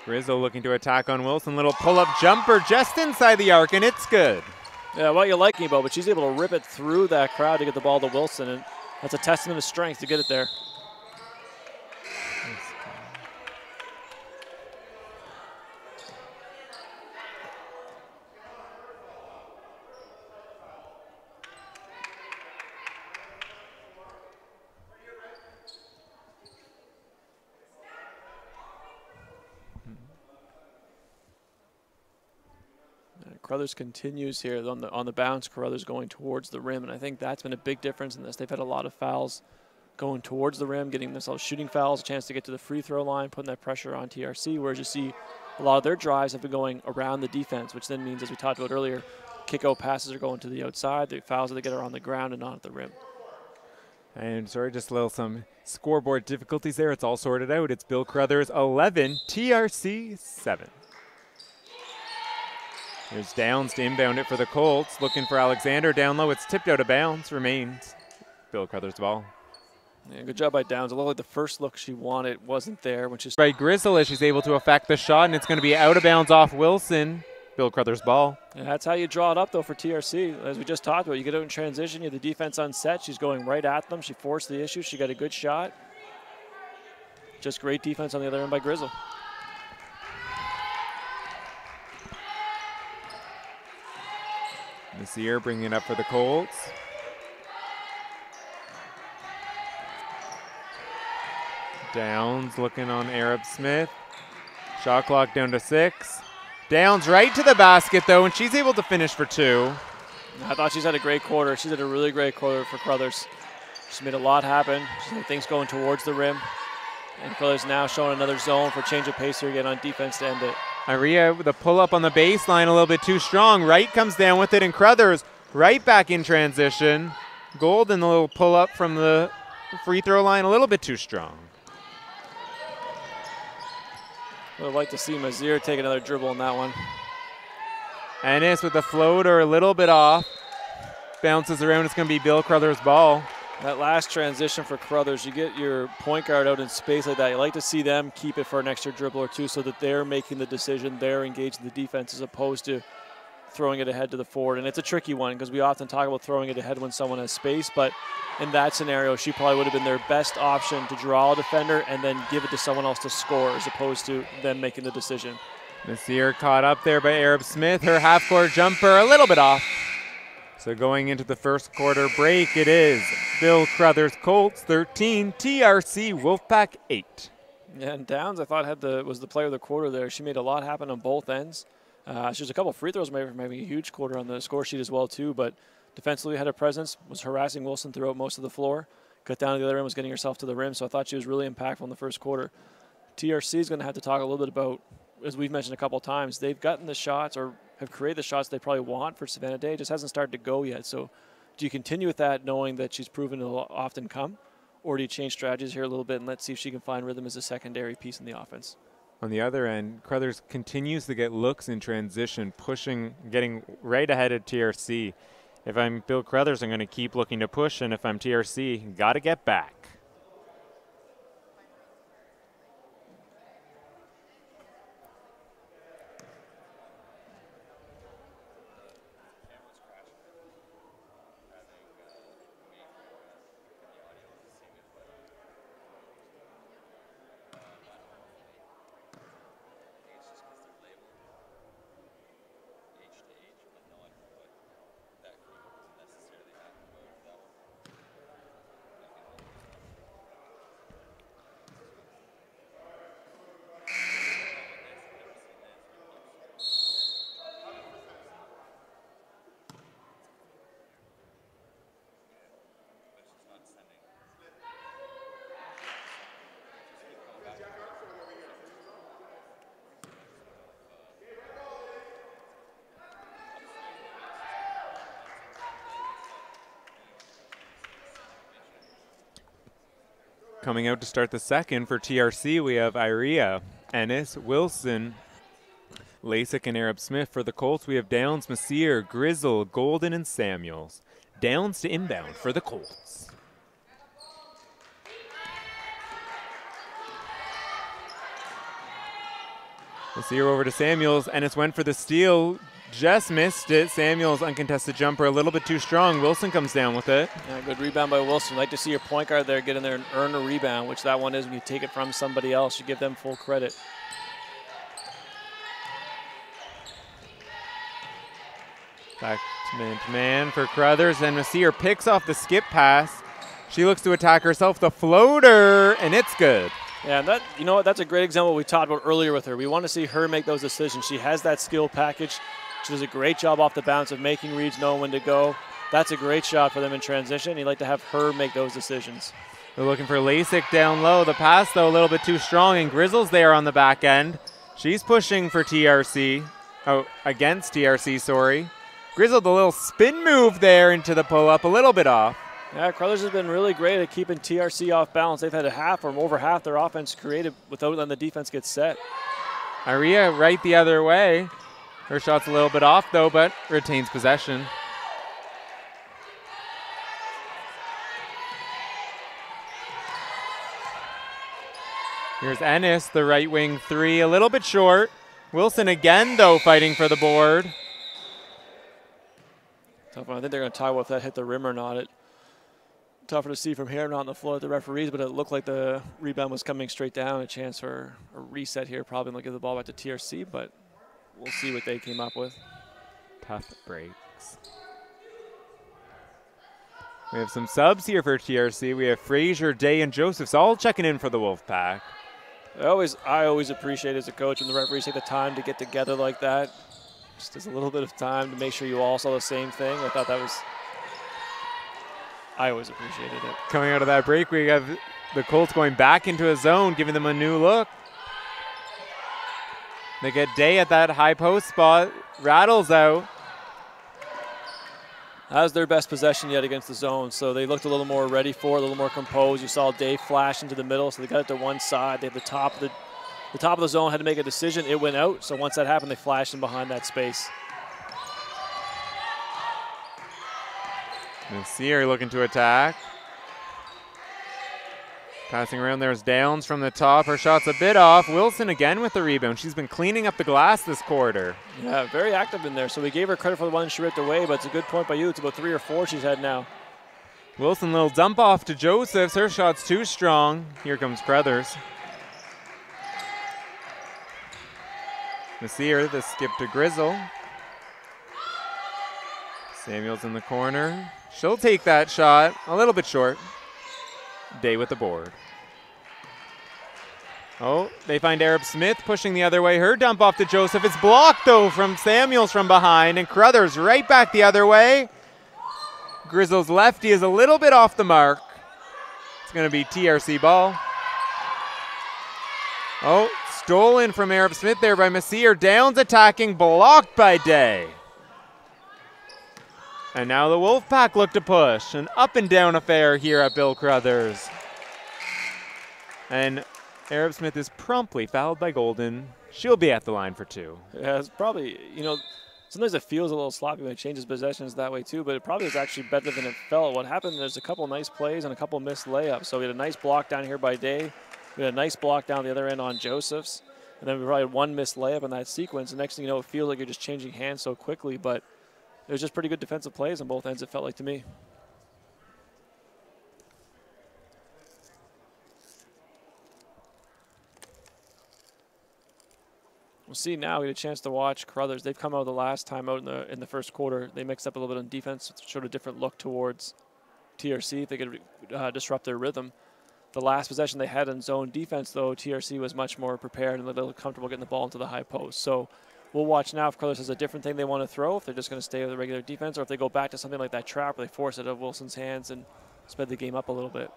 Grizzle looking to attack on Wilson. Little pull-up jumper just inside the arc, and it's good. Yeah, what you liking about, but she's able to rip it through that crowd to get the ball to Wilson, and that's a testament of strength to get it there. Crothers continues here on the bounce. Crothers going towards the rim, and I think that's been a big difference in this. They've had a lot of fouls going towards the rim, getting themselves shooting fouls, a chance to get to the free throw line, putting that pressure on TRC, whereas you see a lot of their drives have been going around the defense, which then means, as we talked about earlier, kick-out passes are going to the outside. The fouls that they get are on the ground and not at the rim. And sorry, just some scoreboard difficulties there. It's all sorted out. It's Bill Crothers 11, TRC 7. Here's Downs to inbound it for the Colts. Looking for Alexander down low. It's tipped out of bounds. Remains Bill Crothers' ball. Yeah, good job by Downs. It looked like the first look she wanted wasn't there. When she's by Grizzle as she's able to affect the shot, and it's going to be out of bounds off Wilson. Bill Crothers' ball. Yeah, that's how you draw it up, though, for TRC. As we just talked about, you get out in transition. You have the defense unset. She's going right at them. She forced the issue. She got a good shot. Just great defense on the other end by Grizzle. Messier bringing it up for the Colts. Downs looking on Arab Smith. Shot clock down to 6. Downs right to the basket, though, and she's able to finish for 2. I thought she's had a great quarter. She's had a really great quarter for Crothers. She's made a lot happen. She's had things going towards the rim. And Crothers now showing another zone for change of pace here again on defense to end it. Iria with a pull-up on the baseline, a little bit too strong. Wright comes down with it, and Crothers right back in transition. Golden, the little pull-up from the free throw line, a little bit too strong. I would like to see Mazier take another dribble on that one. Ennis with the floater, a little bit off. Bounces around, it's going to be Bill Crothers' ball. That last transition for Crothers, you get your point guard out in space like that. You like to see them keep it for an extra dribble or two so that they're making the decision, they're engaging the defense as opposed to throwing it ahead to the forward. And it's a tricky one because we often talk about throwing it ahead when someone has space, but in that scenario, she probably would have been their best option to draw a defender and then give it to someone else to score as opposed to them making the decision. Messier caught up there by Arab Smith. Her half-court jumper a little bit off. So going into the first quarter break, it is Bill Crothers Colts 13, TRC Wolfpack 8. Yeah, and Downs, I thought, was the player of the quarter there. She made a lot happen on both ends. She was a couple free throws, maybe a huge quarter on the score sheet as well, too. But defensively had a presence, was harassing Wilson throughout most of the floor. Got down to the other end, was getting herself to the rim. So I thought she was really impactful in the first quarter. TRC is going to have to talk a little bit about, as we've mentioned a couple of times, they've gotten the shots or have created the shots they probably want for Savannah Day. It just hasn't started to go yet. So do you continue with that knowing that she's proven to often come? Or do you change strategies here a little bit and let's see if she can find rhythm as a secondary piece in the offense? On the other end, Crothers continues to get looks in transition, pushing, getting right ahead of TRC. If I'm Bill Crothers, I'm going to keep looking to push, and if I'm TRC, got to get back. Coming out to start the second for TRC, we have Iria, Ennis, Wilson, Lasik, and Arab Smith. For the Colts, we have Downs, Messier, Grizzle, Golden, and Samuels. Downs to inbound for the Colts. Messier over to Samuels. Ennis went for the steal. Just missed it. Samuels uncontested jumper a little bit too strong. Wilson comes down with it. Yeah, good rebound by Wilson. Like to see your point guard there get in there and earn a rebound, which that one is when you take it from somebody else. You give them full credit. Back to man for Crothers, and Messier picks off the skip pass. She looks to attack herself, the floater, and it's good. Yeah, and that, you know what, that's a great example we talked about earlier with her. We want to see her make those decisions. She has that skill package. She does a great job off the bounce of making reads, knowing when to go. That's a great shot for them in transition. You'd like to have her make those decisions. They're looking for Lasik down low. The pass, though, a little bit too strong, and Grizzle's there on the back end. She's pushing for TRC. Oh, against TRC, sorry. Grizzle, the little spin move there into the pull-up, a little bit off. Yeah, Crothers has been really great at keeping TRC off balance. They've had a half or over half their offense created without letting the defense get set. Iria right the other way. Her shot's a little bit off, though, but retains possession. Here's Ennis, the right wing three, a little bit short. Wilson again, though, fighting for the board. Tough one. I think they're going to talk about if that hit the rim or not. Tougher to see from here, not on the floor at the referees, but it looked like the rebound was coming straight down. A chance for a reset here. Probably going to give the ball back to TRC, but we'll see what they came up with. Tough breaks. We have some subs here for TRC. We have Frazier, Day, and Josephs all checking in for the Wolfpack. I always appreciate as a coach when the referees take the time to get together like that. Just as a little bit of time to make sure you all saw the same thing. I thought that was, I always appreciated it. Coming out of that break, we have the Colts going back into a zone, giving them a new look. They get Day at that high post spot, rattles out. That was their best possession yet against the zone, so they looked a little more ready for it, a little more composed. You saw Day flash into the middle, so they got it to one side. They had the top of the zone, had to make a decision. It went out, so once that happened, they flashed in behind that space. Messier looking to attack. Passing around, there's Downs from the top. Her shot's a bit off. Wilson again with the rebound. She's been cleaning up the glass this quarter. Yeah, very active in there. So we gave her credit for the one she ripped away, but it's a good point by you. It's about 3 or 4 she's had now. Wilson, little dump off to Josephs. Her shot's too strong. Here comes Crothers. Messier, the skip to Grizzle. Samuels in the corner. She'll take that shot. A little bit short. Day with the board. Oh, they find Arab Smith pushing the other way. Her dump off to Joseph. It's blocked, though, from Samuels from behind. And Crothers right back the other way. Grizzle's lefty is a little bit off the mark. It's going to be TRC ball. Oh, stolen from Arab Smith there by Messier. Downs attacking, blocked by Day. And now the Wolfpack look to push. An up and down affair here at Bill Crothers. And Arab Smith is promptly fouled by Golden. She'll be at the line for 2. Yeah, it's probably, you know, sometimes it feels a little sloppy when it changes possessions that way too, but it probably is actually better than it felt. What happened, there's a couple nice plays and a couple missed layups. So we had a nice block down here by Day. We had a nice block down the other end on Josephs. And then we probably had one missed layup in that sequence. The next thing you know, it feels like you're just changing hands so quickly, but it was just pretty good defensive plays on both ends, it felt like to me. We'll see now. We had a chance to watch Crothers. They've come out the last time out in the first quarter. They mixed up a little bit on defense, showed a different look towards TRC if they could disrupt their rhythm. The last possession they had in zone defense, though, TRC was much more prepared and a little comfortable getting the ball into the high post. So we'll watch now if Crothers has a different thing they want to throw, if they're just going to stay with the regular defense, or if they go back to something like that trap where they force it out of Wilson's hands and sped the game up a little bit.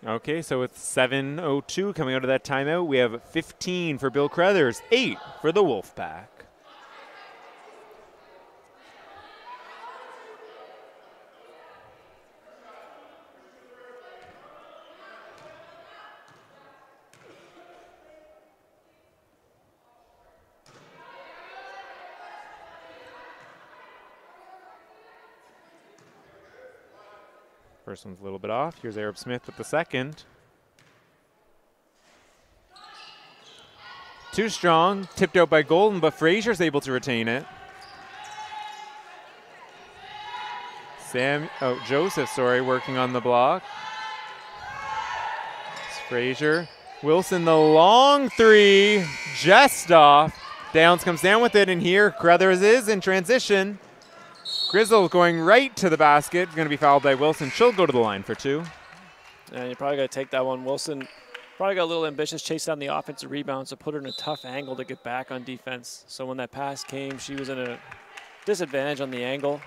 Okay, so with 7:02 coming out of that timeout, we have 15 for Bill Crothers, 8 for the Wolfpack. First one's a little bit off. Here's Arab Smith with the second. Too strong, tipped out by Golden, but Frazier's able to retain it. Joseph, working on the block. It's Frazier. Wilson, the long three, just off. Downs comes down with it, and here Crothers is in transition. Grizzle going right to the basket, going to be fouled by Wilson. She'll go to the line for two. And you probably got to take that one. Wilson probably got a little ambitious, chased down the offensive rebound, so put her in a tough angle to get back on defense. So when that pass came, she was in a disadvantage on the angle.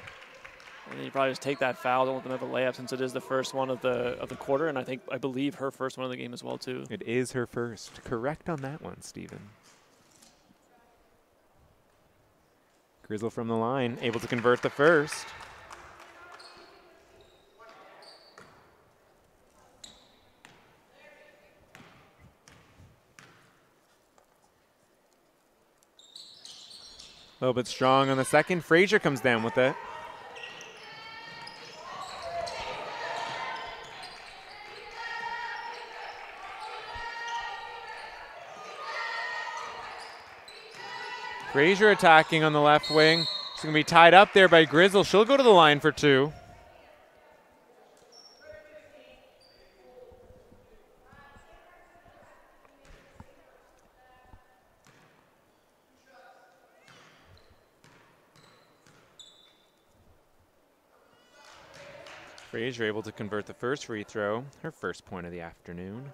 And then you probably just take that foul, don't let them have a layup since it is the first one of the quarter, and I believe her first one of the game as well too. It is her first. Correct on that one, Stephen. Grizzle from the line, able to convert the first. A little bit strong on the second. Frazier comes down with it. Frazier attacking on the left wing. She's going to be tied up there by Grizzle. She'll go to the line for two. Frazier able to convert the first free throw, her first point of the afternoon.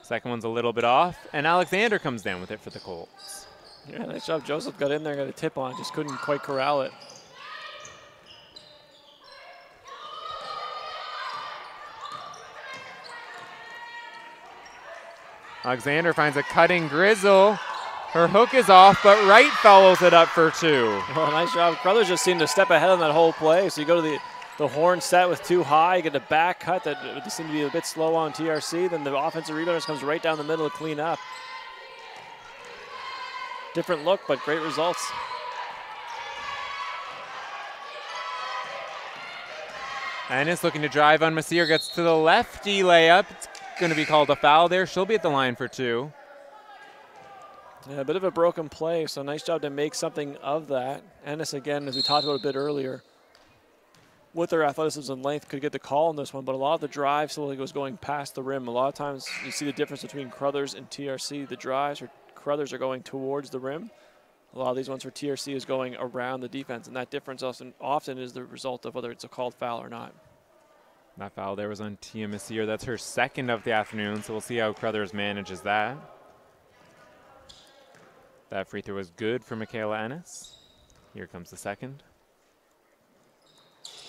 Second one's a little bit off, and Alexander comes down with it for the Colts. Yeah, nice job. Joseph got in there, got a tip on, just couldn't quite corral it. Alexander finds a cutting Grizzle. Her hook is off, but Wright follows it up for two. Well, nice job. Crothers just seemed to step ahead on that whole play. So you go to the horn set with too high, you get a back cut that seemed to be a bit slow on TRC. Then the offensive rebounder comes right down the middle to clean up. Different look, but great results. Ennis looking to drive on Messier, gets to the lefty layup. It's going to be called a foul there. She'll be at the line for two. Yeah, a bit of a broken play, so nice job to make something of that. Ennis, again, as we talked about a bit earlier, with their athleticism and length, could get the call on this one, but a lot of the drive still was going past the rim. A lot of times you see the difference between Crothers and TRC. The drives for Crothers are going towards the rim. A lot of these ones for TRC is going around the defense, and that difference often is the result of whether it's a called foul or not. That foul there was on Tia Messier. That's her second of the afternoon, so we'll see how Crothers manages that. That free throw was good for Michaela Ennis. Here comes the second.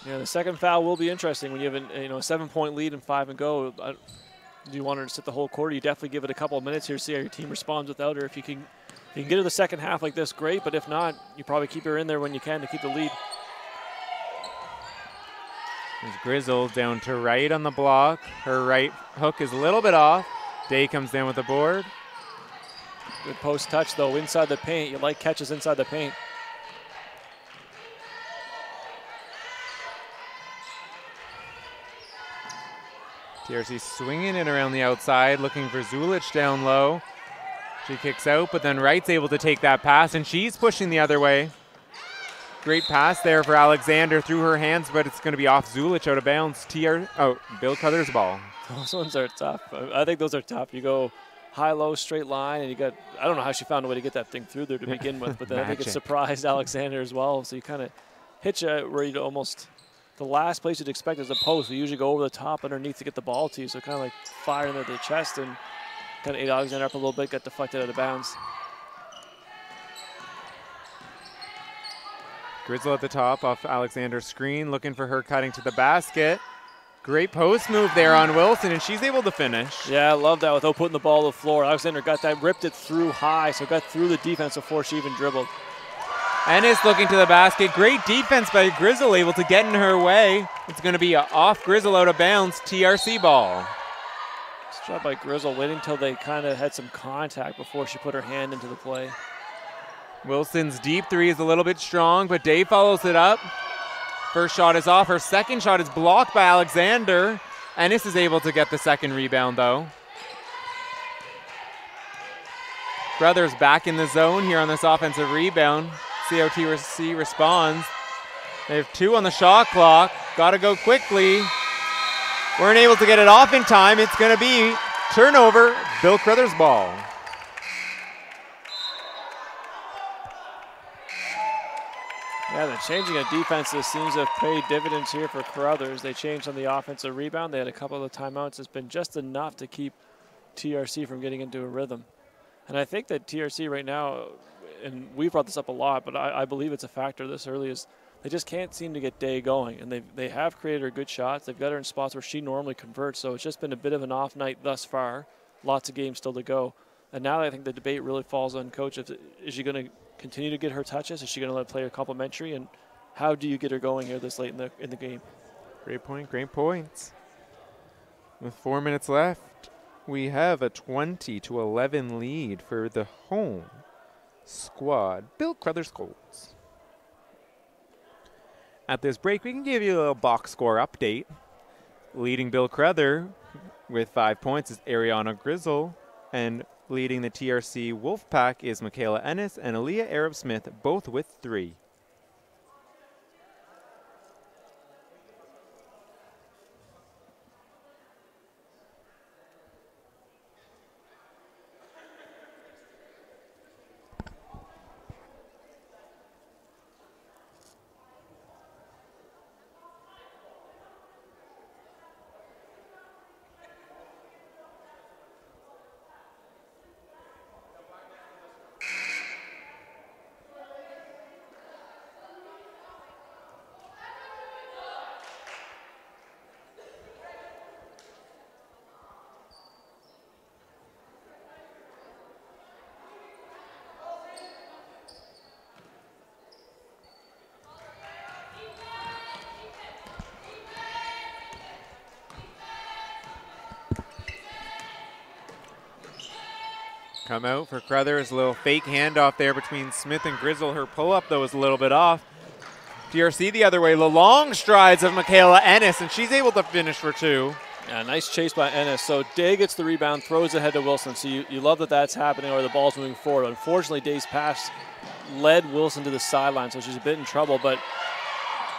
Yeah, the second foul will be interesting when you have a 7-point lead and 5 and go. Do you want her to sit the whole quarter? You definitely give it a couple of minutes here, see how your team responds without her. If you can get her the second half like this, great. But if not, you probably keep her in there when you can to keep the lead. There's Grizzle down to right on the block. Her right hook is a little bit off. Day comes down with the board. Good post touch, though, inside the paint. You like catches inside the paint. TRC swinging it around the outside, looking for Zulich down low. She kicks out, but then Wright's able to take that pass, and she's pushing the other way. Great pass there for Alexander through her hands, but it's going to be off Zulich out of bounds. Bill Crothers' ball. Those ones are tough. I think those are tough. You go high-low straight line, and you got, I don't know how she found a way to get that thing through there to begin with, but then I think it surprised Alexander as well. So you kind of hit you where you'd almost, the last place you'd expect is a post. We usually go over the top underneath to get the ball to you, so kind of like firing at the chest and kind of ate Alexander up a little bit, got deflected out of bounds. Grizzle at the top off Alexander's screen, looking for her cutting to the basket. Great post move there on Wilson, and she's able to finish. Yeah, I love that without putting the ball to the floor. Alexander got that, ripped it through high, so got through the defense before she even dribbled. Ennis looking to the basket. Great defense by Grizzle, able to get in her way. It's going to be off Grizzle out of bounds, TRC ball. Nice job by Grizzle, waiting until they kind of had some contact before she put her hand into the play. Wilson's deep three is a little bit strong, but Day follows it up. First shot is off. Her second shot is blocked by Alexander. Ennis is able to get the second rebound, though. Crothers back in the zone here on this offensive rebound. COTC responds. They have 2 on the shot clock. Got to go quickly. Weren't able to get it off in time. It's going to be turnover. Bill Crothers ball. Yeah, the changing of defenses seems to have paid dividends here for Crothers. They changed on the offensive rebound. They had a couple of timeouts. It's been just enough to keep TRC from getting into a rhythm. And I think that TRC right now, and we've brought this up a lot, but I believe it's a factor this early, is they just can't seem to get Day going. And they have created her good shots. They've got her in spots where she normally converts. So it's just been a bit of an off night thus far. Lots of games still to go. And now I think the debate really falls on coach. Is she going to continue to get her touches? Is she going to let play her complimentary? And how do you get her going here this late in the game? Great point, great points. With 4 minutes left, we have a 20-11 lead for the home squad, Bill Crothers Colts. At this break, we can give you a little box score update. Leading Bill Crothers with 5 points is Ariana Grizzle, and leading the TRC Wolfpack is Michaela Ennis and Aaliyah Arab-Smith, both with 3. Come out for Crothers, a little fake handoff there between Smith and Grizzle. Her pull-up, though, was a little bit off. TRC the other way, the long strides of Michaela Ennis, and she's able to finish for 2. Yeah, nice chase by Ennis. So Day gets the rebound, throws ahead to Wilson. So you love that that's happening, or the ball's moving forward. Unfortunately, Day's pass led Wilson to the sideline, so she's a bit in trouble. But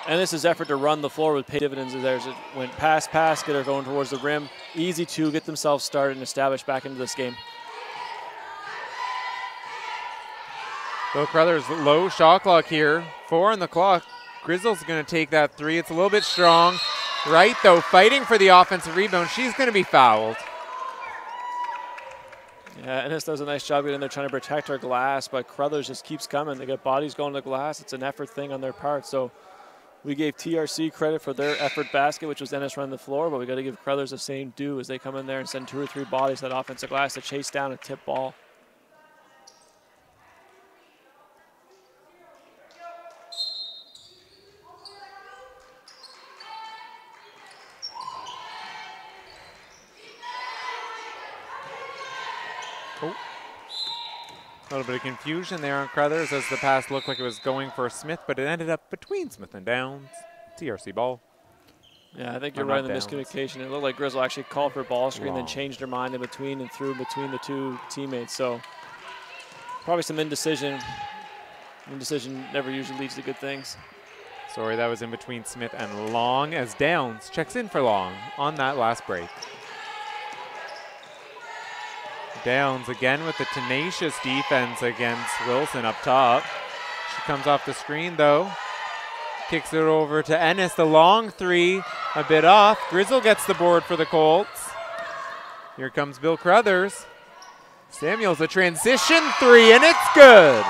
Ennis's effort to run the floor with pay dividends there as it went pass, get her going towards the rim. Easy to get themselves started and establish back into this game. Bill Crothers, low shot clock here. 4 on the clock. Grizzle's going to take that 3. It's a little bit strong. Right, though, fighting for the offensive rebound. She's going to be fouled. Yeah, Ennis does a nice job getting in there trying to protect her glass, but Crothers just keeps coming. They got bodies going to the glass. It's an effort thing on their part. So we gave TRC credit for their effort basket, which was Ennis running the floor, but we got to give Crothers the same due as they come in there and send 2 or 3 bodies to that offensive glass to chase down a tip ball. A little bit of confusion there on Crothers as the pass looked like it was going for Smith, but it ended up between Smith and Downs. TRC ball. Yeah, I think you're right in the miscommunication. It looked like Grizzle actually called for a ball screen, then changed her mind in between and threw between the 2 teammates. So probably some indecision. Indecision never usually leads to good things. Sorry, that was in between Smith and Long as Downs checks in for Long on that last break. Downs again with the tenacious defense against Wilson up top. She comes off the screen though. Kicks it over to Ennis. The long 3, a bit off. Grizzle gets the board for the Colts. Here comes Bill Crothers. Samuels a transition 3 and it's good.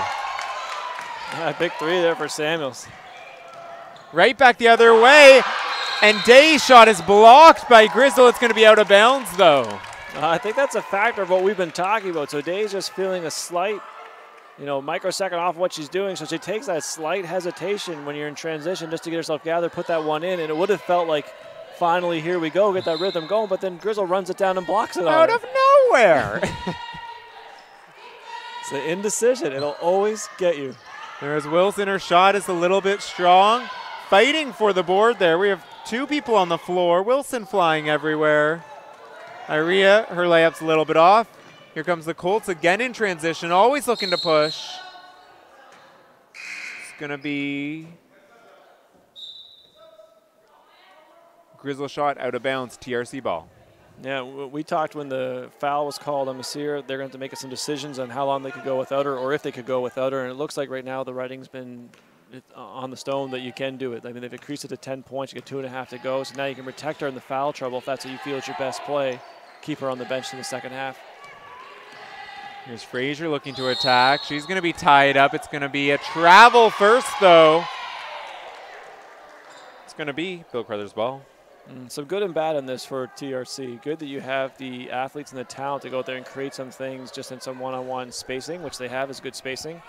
Big 3 there for Samuels. Right back the other way. And Day's shot is blocked by Grizzle. It's going to be out of bounds though. I think that's a factor of what we've been talking about. So Day's just feeling a slight, microsecond off what she's doing. So she takes that slight hesitation when you're in transition just to get herself gathered, put that one in, and it would have felt like finally here we go, get that rhythm going. But then Grizzle runs it down and blocks it out of nowhere. It's the indecision. It'll always get you. There's Wilson. Her shot is a little bit strong. Fighting for the board there. We have 2 people on the floor. Wilson flying everywhere. Iria, her layup's a little bit off. Here comes the Colts again in transition, always looking to push. It's going to be Grizzle shot out of bounds, TRC ball. Yeah, we talked when the foul was called on Messier, they're going to make some decisions on how long they could go without her or if they could go without her. And it looks like right now the writing's been on the stone that you can do it. I mean, they've increased it to 10 points. You get 2.5 to go. So now you can protect her in the foul trouble if that's what you feel is your best play. Keep her on the bench in the second half. Here's Frazier looking to attack. She's going to be tied up. It's going to be a travel first, though. It's going to be Bill Crothers' ball. Some good and bad in this for TRC. Good that you have the athletes and the talent to go out there and create some things just in some one-on-one spacing, which they have is good spacing.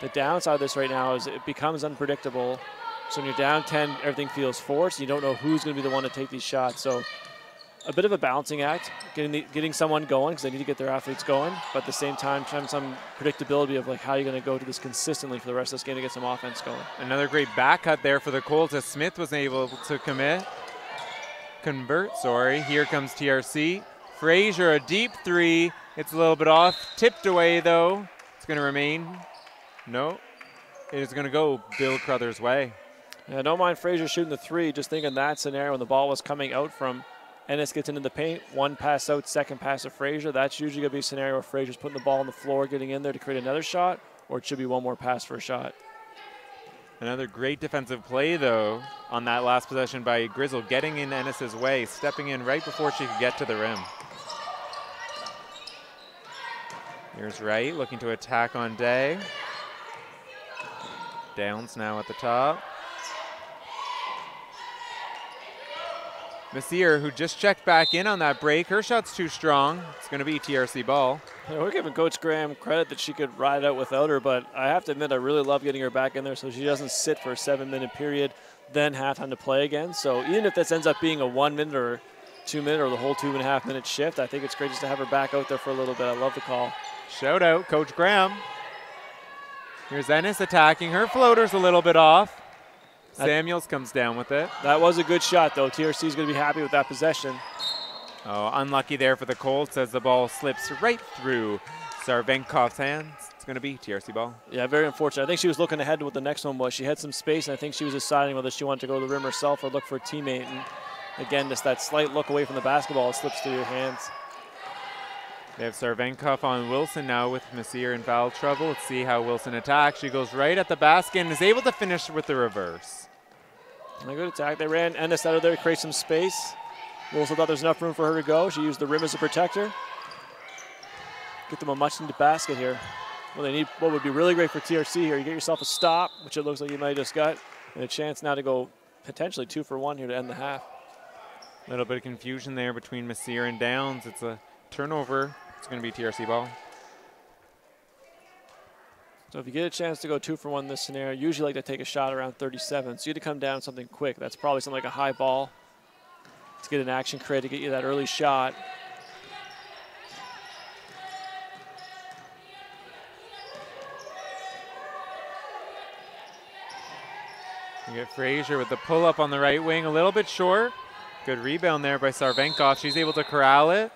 The downside of this right now is it becomes unpredictable. So when you're down 10, everything feels forced. You don't know who's going to be the one to take these shots. So a bit of a balancing act, getting someone going because they need to get their athletes going, but at the same time, trying some predictability of like how you're going to go to this consistently for the rest of this game to get some offense going. Another great back cut there for the Colts as Smith was able to convert. Here comes TRC. Frazier, a deep 3. It's a little bit off. Tipped away, though. It's going to remain. No. It is going to go Bill Crothers' way. Yeah, don't mind Frazier shooting the 3. Just thinking that scenario when the ball was coming out from Ennis gets into the paint. 1 pass out, 2nd pass to Frazier. That's usually going to be a scenario where Frazier's putting the ball on the floor, getting in there to create another shot, or it should be 1 more pass for a shot. Another great defensive play, though, on that last possession by Grizzle, getting in Ennis's way, stepping in right before she could get to the rim. Here's Wright looking to attack on Day. Downs now at the top. Messier, who just checked back in on that break. Her shot's too strong. It's going to be TRC ball. Yeah, we're giving Coach Graham credit that she could ride out without her, but I have to admit I really love getting her back in there so she doesn't sit for a 7-minute period, then halftime to play again. So even if this ends up being a 1 minute or 2 minute or the whole 2.5 minute shift, I think it's great just to have her back out there for a little bit. I love the call. Shout out, Coach Graham. Here's Ennis attacking. Her floater's a little bit off. Samuels comes down with it. That was a good shot, though. TRC is going to be happy with that possession. Oh, unlucky there for the Colts as the ball slips right through Sarvenkov's hands. It's going to be TRC ball. Yeah, very unfortunate. I think she was looking ahead to what the next one was. She had some space, and I think she was deciding whether she wanted to go to the rim herself or look for a teammate. And again, just that slight look away from the basketball, it slips through your hands. They have Sarvenkov on Wilson now with Messier in foul trouble. Let's see how Wilson attacks. She goes right at the basket and is able to finish with the reverse. A good attack. They ran Ennis out of there to create some space. Wilson thought there's enough room for her to go. She used the rim as a protector. Get them a much-needed basket here. Well, they need what would be really great for TRC here. You get yourself a stop, which it looks like you might have just got, and a chance now to go potentially 2 for 1 here to end the half. A little bit of confusion there between Messier and Downs. It's a turnover. It's going to be TRC ball. So if you get a chance to go 2 for 1 in this scenario, usually like to take a shot around 37. So you had to come down something quick. That's probably something like a high ball to get an action create to get you that early shot. You get Frazier with the pull-up on the right wing, a little bit short. Good rebound there by Sarvenkov. She's able to corral it.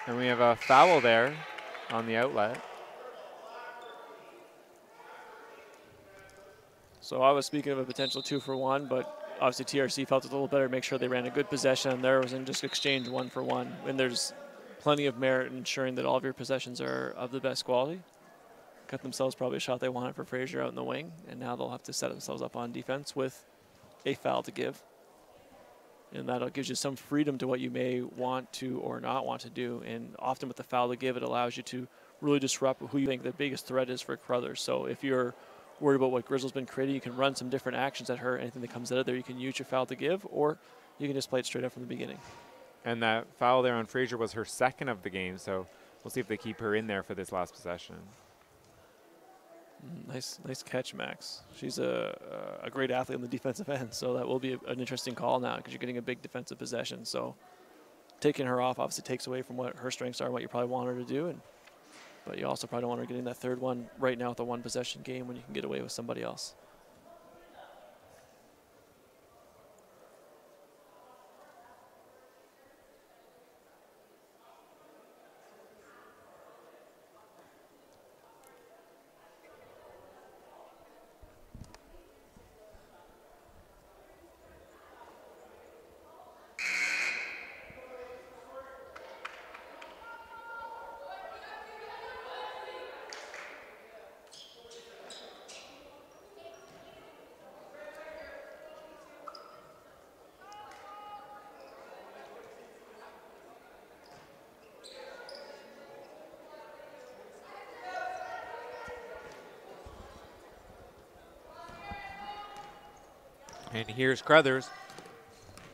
And we have a foul there on the outlet. So I was speaking of a potential 2 for 1, but obviously TRC felt it a little better to make sure they ran a good possession on theirs and just exchange 1 for 1. And there's plenty of merit in ensuring that all of your possessions are of the best quality. Got themselves probably a shot they wanted for Frazier out in the wing, and now they'll have to set themselves up on defense with a foul to give. And that gives you some freedom to what you may want to or not want to do. And often with the foul to give, it allows you to really disrupt who you think the biggest threat is for Crothers. So if you're worried about what Grizzle's been creating, you can run some different actions at her. Anything that comes out of there, you can use your foul to give, or you can just play it straight up from the beginning. And that foul there on Frazier was her 2nd of the game, so we'll see if they keep her in there for this last possession. Nice catch, Max. She's a great athlete on the defensive end, so that will be an interesting call now because you're getting a big defensive possession. So taking her off obviously takes away from what her strengths are and what you probably want her to do. But you also probably don't want her getting that third one right now with a one-possession game when you can get away with somebody else. And here's Crothers.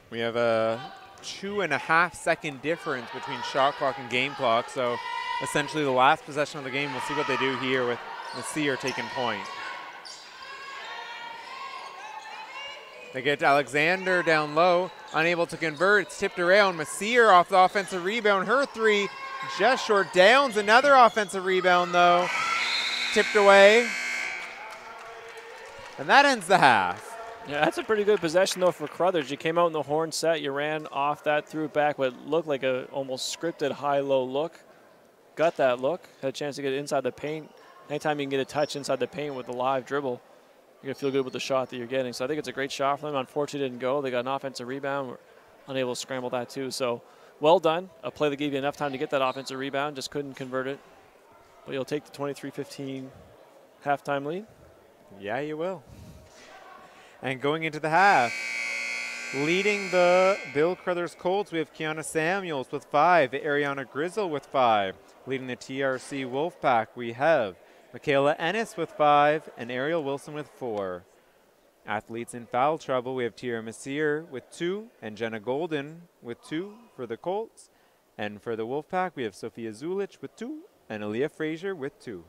We have a 2.5 second difference between shot clock and game clock. So essentially the last possession of the game, we'll see what they do here with Messier taking point. They get Alexander down low, unable to convert. It's tipped around. Messier off the offensive rebound. Her three just short. Downs another offensive rebound though. Tipped away. And that ends the half. Yeah, that's a pretty good possession though for Crothers. You came out in the horn set, you ran off that, threw it back, what looked like a almost scripted high-low look. Got that look, had a chance to get it inside the paint. Anytime you can get a touch inside the paint with a live dribble, you're gonna feel good with the shot that you're getting. So I think it's a great shot for them. Unfortunately, it didn't go. They got an offensive rebound. Were unable to scramble that too. So well done. A play that gave you enough time to get that offensive rebound, just couldn't convert it. But you'll take the 23-15 halftime lead. Yeah, you will. And going into the half, leading the Bill Crothers Colts, we have Kiana Samuels with 5, Ariana Grizzle with 5. Leading the TRC Wolfpack, we have Michaela Ennis with 5 and Ariel Wilson with 4. Athletes in foul trouble, we have Tierra Messier with 2 and Jenna Golden with 2 for the Colts. And for the Wolfpack, we have Sophia Zulich with 2 and Aaliyah Frazier with 2.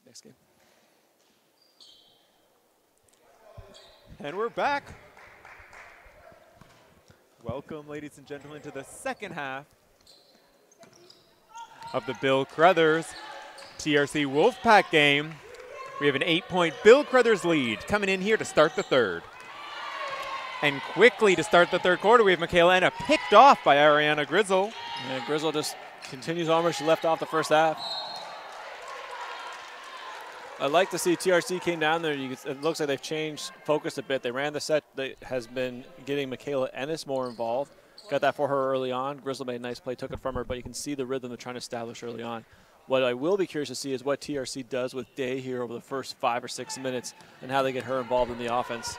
next game. And we're back. Welcome, ladies and gentlemen, to the second half of the Bill Crothers TRC Wolfpack game. We have an 8-point Bill Crothers lead coming in here to start the third. And quickly to start the third quarter, we have Michaela Enna picked off by Ariana Grizzle. And Grizzle just continues on where she left off the first half. I'd like to see TRC came down there. It looks like they've changed focus a bit. They ran the set that has been getting Michaela Ennis more involved. Got that for her early on. Grizzle made a nice play, took it from her, but you can see the rhythm they're trying to establish early on. What I will be curious to see is what TRC does with Day here over the first 5 or 6 minutes and how they get her involved in the offense.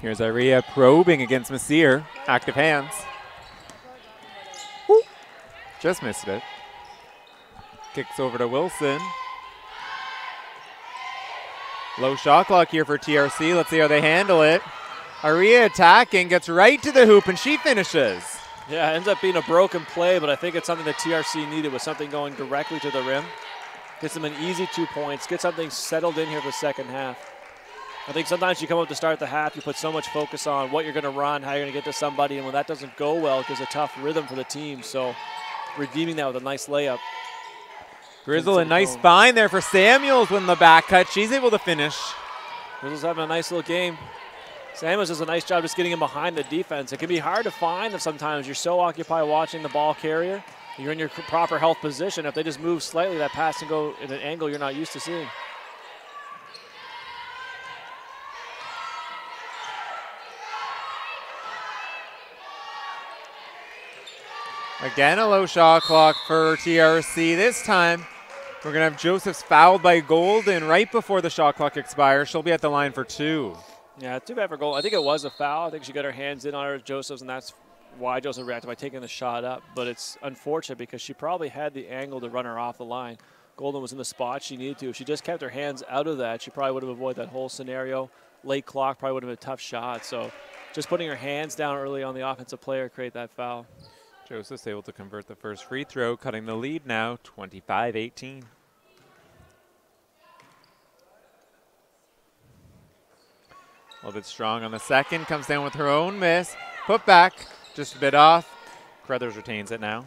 Here's Iria probing against Messier. Active hands. Woo. Just missed it. Kicks over to Wilson. Low shot clock here for TRC. Let's see how they handle it. Aria attacking, gets right to the hoop, and she finishes. Yeah, it ends up being a broken play, but I think it's something that TRC needed, was something going directly to the rim. Gets them an easy 2 points, get something settled in here for the second half. I think sometimes you come up to start the half, you put so much focus on what you're going to run, how you're going to get to somebody, and when that doesn't go well, it gives a tough rhythm for the team. So redeeming that with a nice layup. Grizzle, a nice find there for Samuels when the back cut. She's able to finish. Grizzle's having a nice little game. Samuels does a nice job just getting him behind the defense. It can be hard to find them sometimes. You're so occupied watching the ball carrier. You're in your proper health position. If they just move slightly, that pass can go in an angle you're not used to seeing. Again, a low shot clock for TRC. This time, we're going to have Josephs fouled by Golden right before the shot clock expires. She'll be at the line for 2. Yeah, too bad for Golden. I think it was a foul. I think she got her hands in on her, Josephs, and that's why Joseph reacted by taking the shot up. But it's unfortunate because she probably had the angle to run her off the line. Golden was in the spot she needed to. If she just kept her hands out of that, she probably would have avoided that whole scenario. Late clock probably would have been a tough shot. So just putting her hands down early on the offensive player create that foul. Joseph's able to convert the first free throw, cutting the lead now 25-18. A little bit strong on the second, comes down with her own miss. Put back, just a bit off. Crothers retains it now.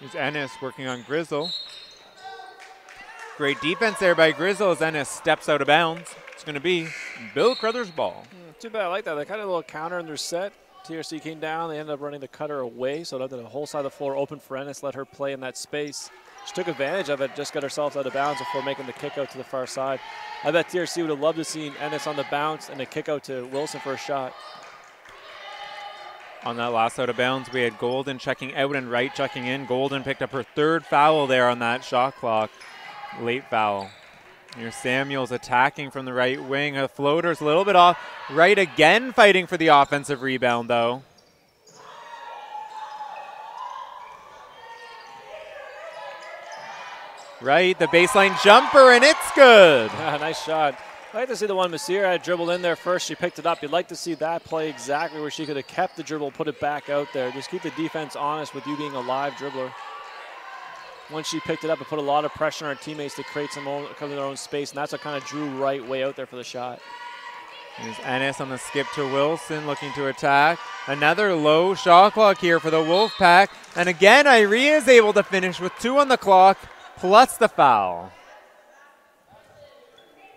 Here's Ennis working on Grizzle. Great defense there by Grizzle as Ennis steps out of bounds. It's going to be Bill Crothers' ball. Too bad I like that. They kind of a little counter in their set. TRC came down. They ended up running the cutter away, so that the whole side of the floor open for Ennis, let her play in that space. She took advantage of it, just got herself out of bounds before making the kick out to the far side. I bet TRC would have loved to see Ennis on the bounce and a kick out to Wilson for a shot. On that last out of bounds, we had Golden checking out and Wright checking in. Golden picked up her 3rd foul there on that shot clock. Late foul. Here's Samuels attacking from the right wing. A floater's a little bit off. Wright again fighting for the offensive rebound, though. Wright, the baseline jumper, and it's good. Yeah, nice shot. I'd like to see the one Messier had dribbled in there first. She picked it up. You'd like to see that play exactly where she could have kept the dribble, put it back out there. Just keep the defense honest with you being a live dribbler. Once she picked it up, it put a lot of pressure on her teammates to create some come to their own space, and that's what kind of drew Wright way out there for the shot. Here's Ennis on the skip to Wilson, looking to attack. Another low shot clock here for the Wolfpack. And again, Iria is able to finish with 2 on the clock, plus the foul.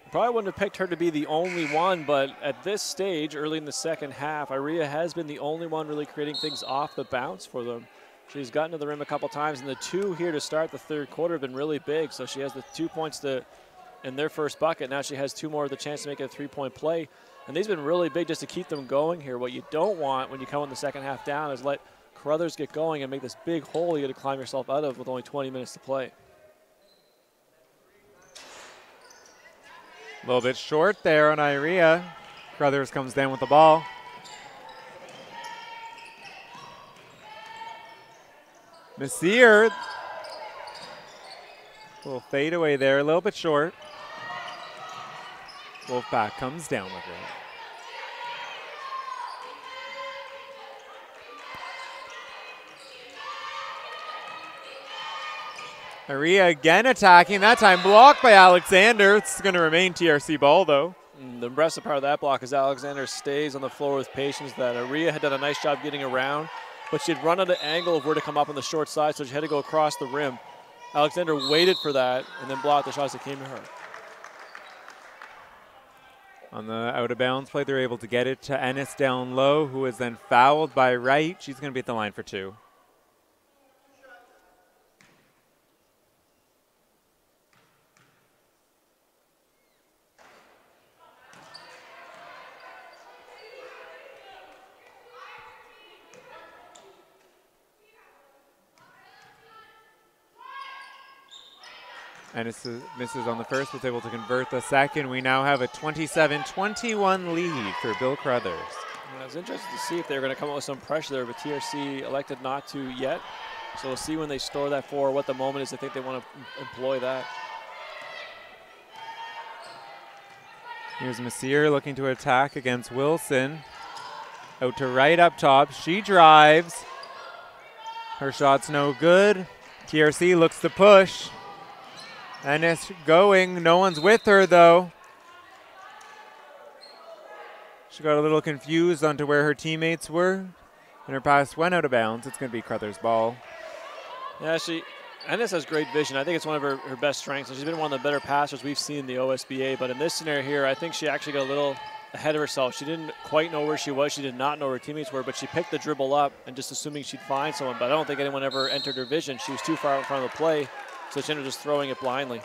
Probably wouldn't have picked her to be the only one, but at this stage, early in the second half, Iria has been the only one really creating things off the bounce for them. She's gotten to the rim a couple times, and the 2 here to start the third quarter have been really big. So she has the 2 points in their first bucket. Now she has 2 more with a chance to make it a 3-point play. And these have been really big just to keep them going here. What you don't want when you come in the second half down is let Crothers get going and make this big hole you got to climb yourself out of with only 20 minutes to play. A little bit short there on Iria. Crothers comes down with the ball. Messier. Little fade away there, a little bit short. Wolfpack comes down with it. Aria again attacking, that time blocked by Alexander. It's going to remain TRC ball though. The impressive part of that block is Alexander stays on the floor with patience. That Aria had done a nice job getting around, but she'd run at an angle of where to come up on the short side, so she had to go across the rim. Alexander waited for that and then blocked the shots that came to her. On the out of bounds play, they're able to get it to Ennis down low, who is then fouled by Wright. She's going to be at the line for 2. Ennis misses on the first, was able to convert the second. We now have a 27-21 lead for Bill Crothers. I was interested to see if they were going to come up with some pressure there, but TRC elected not to yet. So we'll see when they store that for what the moment is. I think they want to employ that. Here's Messier looking to attack against Wilson. Out to Wright up top. She drives. Her shot's no good. TRC looks to push. Ennis going, no one's with her though. She got a little confused onto where her teammates were, and her pass went out of bounds. It's going to be Crothers' ball. Yeah, Ennis has great vision. I think it's one of her best strengths, and she's been one of the better passers we've seen in the OSBA. But in this scenario here, I think she actually got a little ahead of herself. She didn't quite know where she was. She did not know where her teammates were, but she picked the dribble up and just assuming she'd find someone. But I don't think anyone ever entered her vision. She was too far in front of the play, so she ended up just throwing it blindly.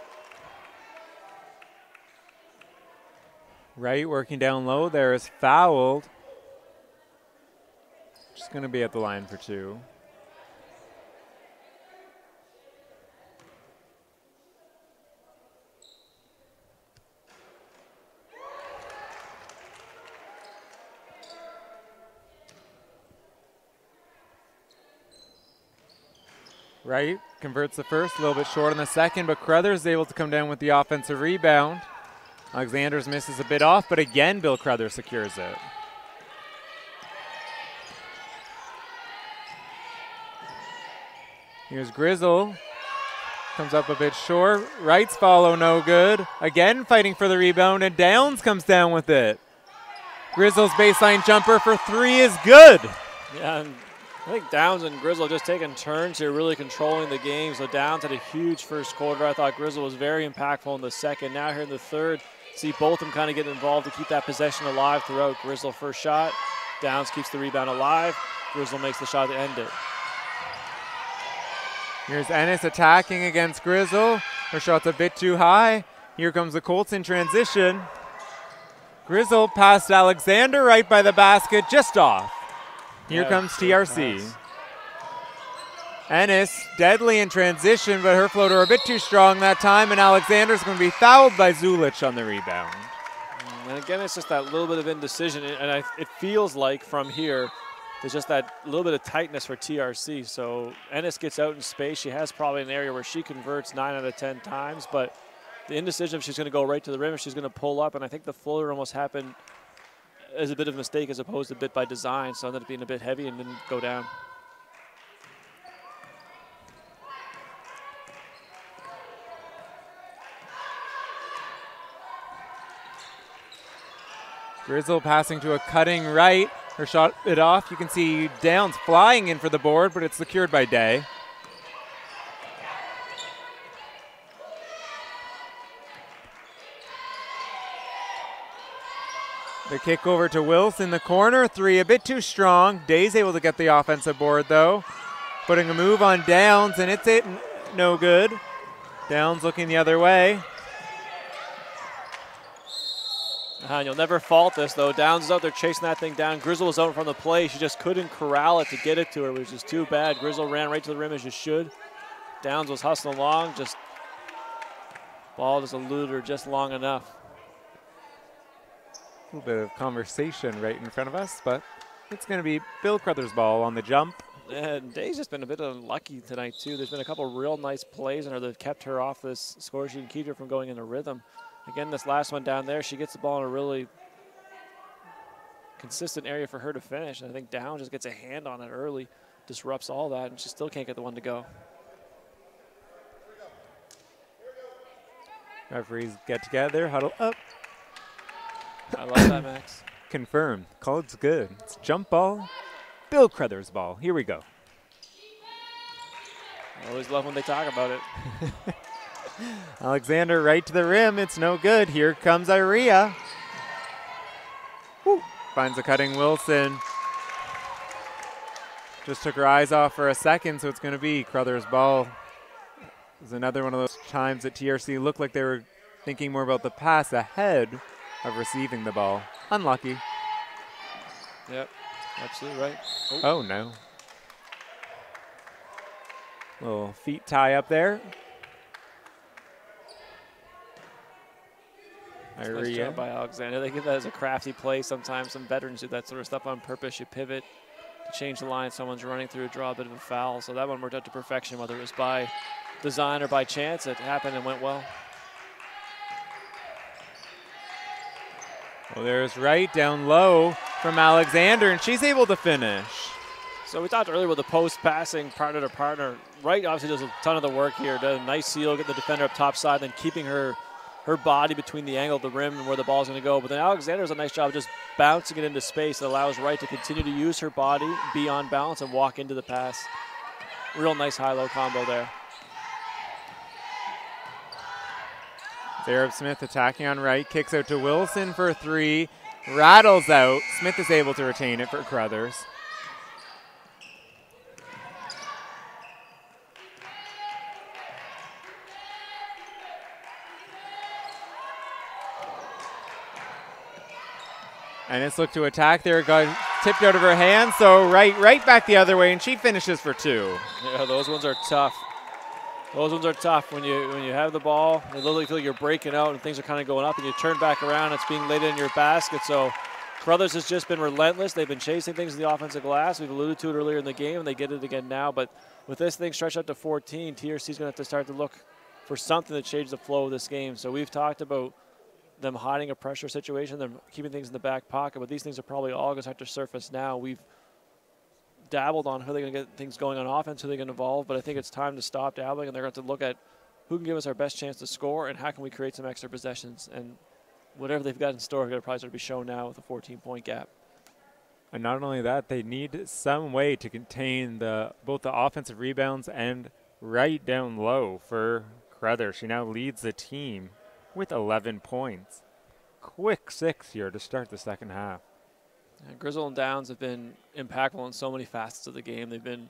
Wright working down low there is fouled. She's going to be at the line for 2. Wright converts the first, a little bit short on the second, but Crothers is able to come down with the offensive rebound. Alexander's misses a bit off, but again, Bill Crothers secures it. Here's Grizzle. Comes up a bit short. Wright's follow no good. Again fighting for the rebound, and Downs comes down with it. Grizzle's baseline jumper for 3 is good. Yeah, and I think Downs and Grizzle just taking turns here, really controlling the game. So Downs had a huge first quarter. I thought Grizzle was very impactful in the second. Now here in the third, see both of them kind of getting involved to keep that possession alive throughout. Grizzle first shot. Downs keeps the rebound alive. Grizzle makes the shot to end it. Here's Ennis attacking against Grizzle. Her shot's a bit too high. Here comes the Colts in transition. Grizzle past Alexander right by the basket, just off. Here comes TRC. Ennis deadly in transition, but her floater a bit too strong that time, and Alexander's going to be fouled by Zulich on the rebound. And again, it's just that little bit of indecision, and it feels like from here, there's just that little bit of tightness for TRC. So Ennis gets out in space. She has probably an area where she converts 9 out of 10 times, but the indecision if she's going to go right to the rim, if she's going to pull up, and I think the floater almost happened as a bit of a mistake as opposed to a bit by design, so ended up being a bit heavy and didn't go down. Grizzle passing to a cutting right. Her shot it off. You can see Downs flying in for the board, but it's secured by Day. The kick over to Wilson in the corner. 3 a bit too strong. Day's able to get the offensive board though. Putting a move on Downs, and it's no good. Downs looking the other way. And you'll never fault this though. Downs is out there chasing that thing down. Grizzle was out from the play. She just couldn't corral it to get it to her, which is too bad. Grizzle ran right to the rim as you should. Downs was hustling along, just ball just eluded her just long enough. A little bit of conversation right in front of us, but it's going to be Bill Crothers' ball on the jump. And Day's just been a bit unlucky tonight, too. There's been a couple real nice plays in her that have kept her off this score sheet and keep her from going into rhythm. Again, this last one down there, she gets the ball in a really consistent area for her to finish. And I think Down just gets a hand on it early, disrupts all that, and she still can't get the one to go. Referees get together, huddle up. I love that, Max. Confirmed. Called's good. It's jump ball. Bill Crothers ball. Here we go. I always love when they talk about it. Alexander right to the rim. It's no good. Here comes Iria. Woo. Finds a cutting Wilson. Just took her eyes off for a second, so it's going to be Crothers ball. It was another one of those times that TRC looked like they were thinking more about the pass ahead of receiving the ball. Unlucky. Yep, absolutely right. Oh, no. Little feet tie up there. Nice job by Alexander. They give that as a crafty play sometimes. Some veterans do that sort of stuff on purpose. You pivot to change the line. Someone's running through, draw a bit of a foul. So that one worked out to perfection, whether it was by design or by chance. It happened and went well. Well, there's right down low from Alexander, and she's able to finish. So we talked earlier about the post passing partner to partner. Wright obviously does a ton of the work here. Does a nice seal, get the defender up top side, then keeping her body between the angle of the rim and where the ball's going to go. But then Alexander does a nice job of just bouncing it into space that allows Wright to continue to use her body, be on balance, and walk into the pass. Real nice high-low combo there. Arab Smith attacking on Wright, kicks out to Wilson for 3, rattles out. Smith is able to retain it for Crothers. And it's looked to attack there, got tipped out of her hands, so right back the other way, and she finishes for 2. Yeah, those ones are tough. Those ones are tough when you have the ball. You literally feel like you're breaking out and things are kind of going up, and you turn back around, it's being laid in your basket. So Crothers has just been relentless. They've been chasing things in the offensive glass. We've alluded to it earlier in the game, and they get it again now. But with this thing stretched out to 14, TRC is going to have to start to look for something to change the flow of this game. So we've talked about them hiding a pressure situation, them keeping things in the back pocket, but these things are probably all going to start to surface now. We've dabbled on who they're going to get things going on offense, who they're going to evolve, but I think it's time to stop dabbling, and they're going to look at who can give us our best chance to score and how can we create some extra possessions. And whatever they've got in store, they're going to probably start to be shown now with a 14-point gap. And not only that, they need some way to contain both the offensive rebounds and right down low for Crothers. She now leads the team with 11 points. Quick 6 here to start the second half. And Grizzle and Downs have been impactful in so many facets of the game. They've been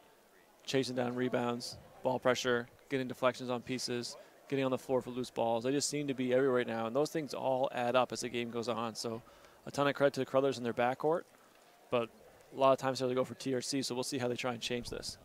chasing down rebounds, ball pressure, getting deflections on pieces, getting on the floor for loose balls. They just seem to be everywhere right now, and those things all add up as the game goes on. So a ton of credit to the Crothers in their backcourt, but a lot of times they go for TRC, so we'll see how they try and change this.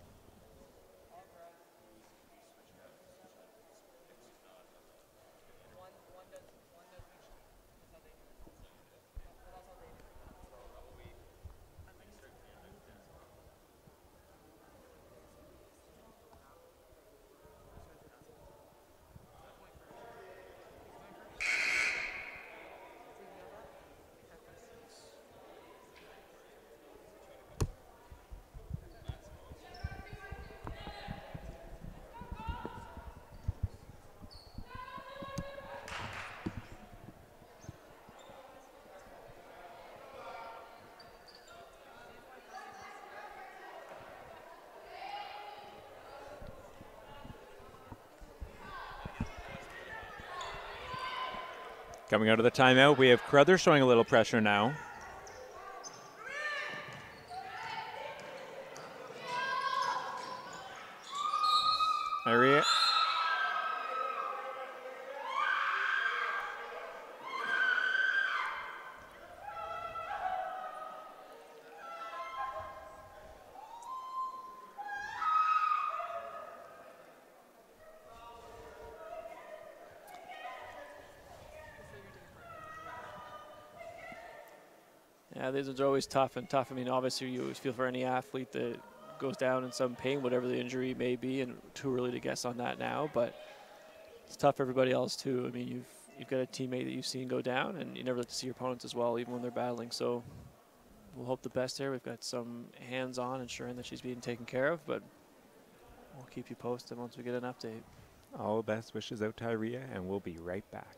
Coming out of the timeout, we have Crothers showing a little pressure now. Iria. Yeah, these are always tough and tough. I mean, obviously you always feel for any athlete that goes down in some pain, whatever the injury may be, and too early to guess on that now. But it's tough for everybody else too. I mean, you've got a teammate that you've seen go down, and you never like to see your opponents as well, even when they're battling. So we'll hope the best there. We've got some hands-on ensuring that she's being taken care of, but we'll keep you posted once we get an update. All the best wishes out to Iria, and we'll be right back.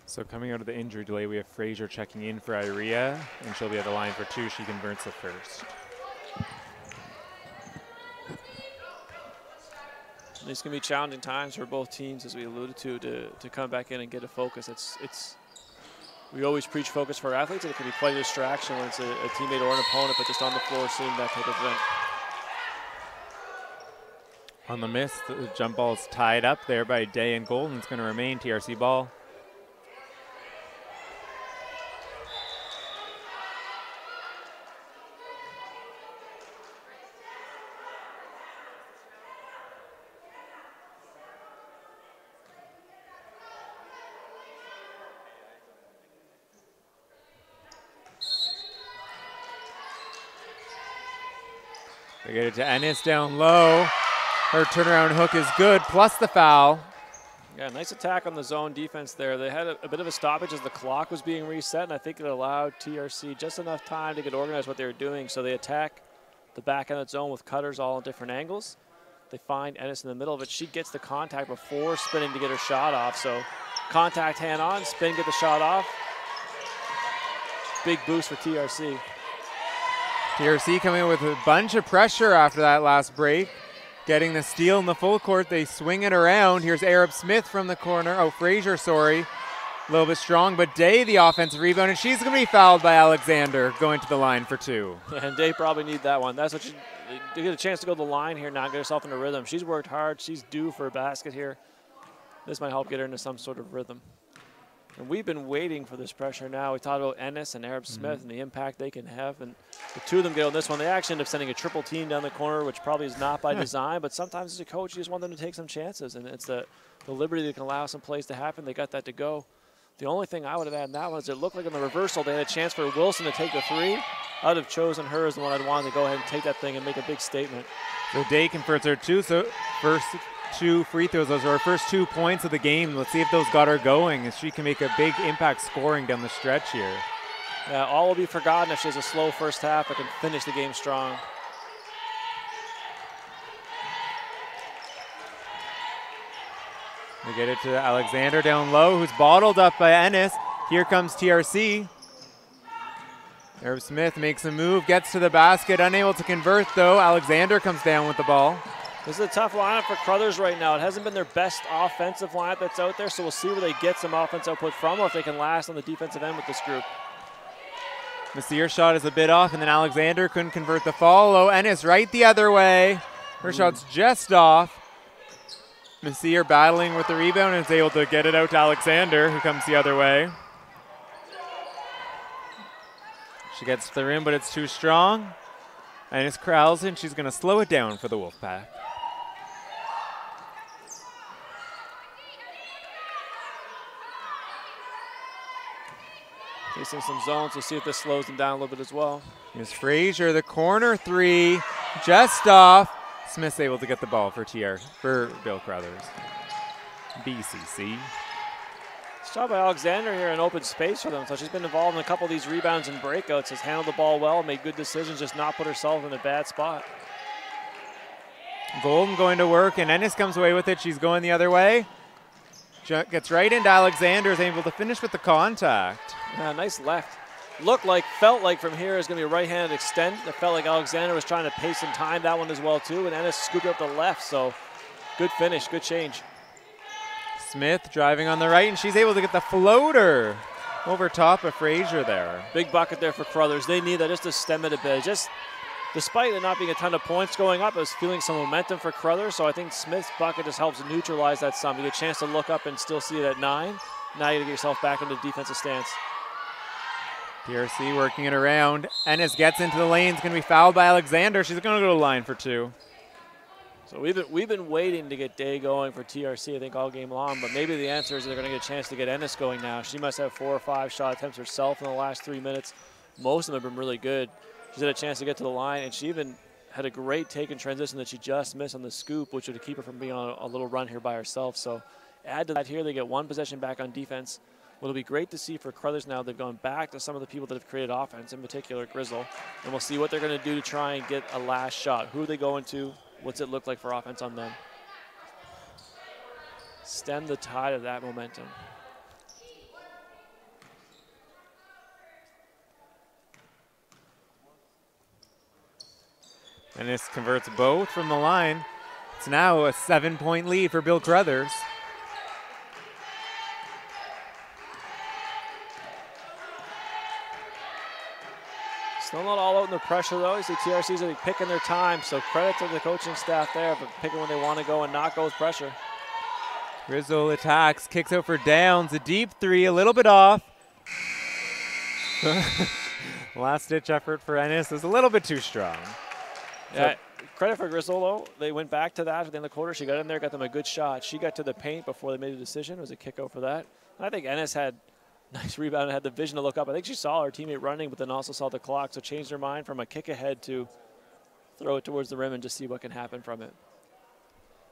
So coming out of the injury delay, we have Fraser checking in for Iria, and she'll be at the line for 2. She converts the first. It's going to be challenging times for both teams, as we alluded to come back in and get a focus. We always preach focus for our athletes, and it can be quite a distraction when it's a teammate or an opponent, but just on the floor seeing that type of event. On the miss, the jump ball is tied up there by Day and Golden. It's going to remain TRC ball. They get it to Ennis down low. Her turnaround hook is good, plus the foul. Yeah, nice attack on the zone defense there. They had a bit of a stoppage as the clock was being reset, and I think it allowed TRC just enough time to get organized what they were doing. So they attack the back end of the zone with cutters all in different angles. They find Ennis in the middle of it. She gets the contact before spinning to get her shot off. So contact, hand on, spin, get the shot off. Big boost for TRC. TRC coming in with a bunch of pressure after that last break. Getting the steal in the full court. They swing it around. Here's Arab Smith from the corner. Oh, Fraser, sorry. A little bit strong, but Day the offensive rebound, and she's going to be fouled by Alexander, going to the line for 2. And Day probably need that one. That's what you get a chance to go to the line here now, get herself into rhythm. She's worked hard. She's due for a basket here. This might help get her into some sort of rhythm. And we've been waiting for this pressure now. We talked about Ennis and Arab Smith and the impact they can have. And the two of them get on this one. They actually end up sending a triple team down the corner, which probably is not by design. But sometimes as a coach, you just want them to take some chances. And it's the liberty that can allow some plays to happen. They got that to go. The only thing I would have added in that one is it looked like in the reversal they had a chance for Wilson to take the 3. I'd have chosen her as the one I'd wanted to go ahead and take that thing and make a big statement. So Day converts her 2. So first 2 free throws. Those are her first 2 points of the game. Let's see if those got her going, if she can make a big impact scoring down the stretch here. Yeah, all will be forgotten if she has a slow first half but can finish the game strong. We get it to Alexander down low, who's bottled up by Ennis. Here comes TRC. Arab Smith makes a move, gets to the basket, unable to convert though. Alexander comes down with the ball. This is a tough lineup for Crothers right now. It hasn't been their best offensive lineup that's out there, so we'll see where they get some offense output from or if they can last on the defensive end with this group. Messier shot is a bit off, and then Alexander couldn't convert the follow. Ennis right the other way. Her shot's just off. Messier battling with the rebound and is able to get it out to Alexander, who comes the other way. She gets to the rim, but it's too strong. Ennis corrals in. She's going to slow it down for the Wolfpack. Facing some zones, we'll see if this slows them down a little bit as well. Here's Frazier, the corner 3, just off. Smith's able to get the ball for Bill Crothers. BCC. Shot by Alexander here in open space for them. So she's been involved in a couple of these rebounds and breakouts, has handled the ball well, made good decisions, just not put herself in a bad spot. Golden going to work, and Ennis comes away with it. She's going the other way. Gets right into Alexander, is able to finish with the contact. Nice left. Felt like from here is going to be a right-handed extend. It felt like Alexander was trying to pace and time that one as well too, and Ennis scooped up the left, so good finish, good change. Smith driving on the right, and she's able to get the floater over top of Frazier there. Big bucket there for Crothers. They need that just to stem it a bit. Just despite there not being a ton of points going up, I was feeling some momentum for Crothers, so I think Smith's bucket just helps neutralize that some. You get a chance to look up and still see it at 9. Now you got to get yourself back into the defensive stance. TRC working it around. Ennis gets into the lane. It's going to be fouled by Alexander. She's going to go to the line for 2. So we've been waiting to get Day going for TRC, I think, all game long, but maybe the answer is they're going to get a chance to get Ennis going now. She must have 4 or 5 shot attempts herself in the last 3 minutes. Most of them have been really good. She's had a chance to get to the line, and she even had a great take in transition that she just missed on the scoop, which would keep her from being on a little run here by herself. So add to that here, they get 1 possession back on defense. What'll be great to see for Crothers now, they've gone back to some of the people that have created offense, in particular Grizzle, and we'll see what they're going to do to try and get a last shot. Who are they going to? What's it look like for offense on them? Stem the tide of that momentum. Ennis converts both from the line. It's now a 7-point lead for Bill Crothers. Still not all out in the pressure, though. You see TRC's picking their time, so credit to the coaching staff there for picking when they want to go and not go with pressure. Grizzle attacks, kicks out for Downs. A deep 3, a little bit off. Last-ditch effort for Ennis is a little bit too strong. Yeah, credit for Grizzle, though. They went back to that at the end of the quarter. She got in there, got them a good shot. She got to the paint before they made a decision. It was a kick out for that. And I think Ennis had nice rebound and had the vision to look up. I think she saw her teammate running, but then also saw the clock, so changed her mind from a kick ahead to throw it towards the rim and just see what can happen from it.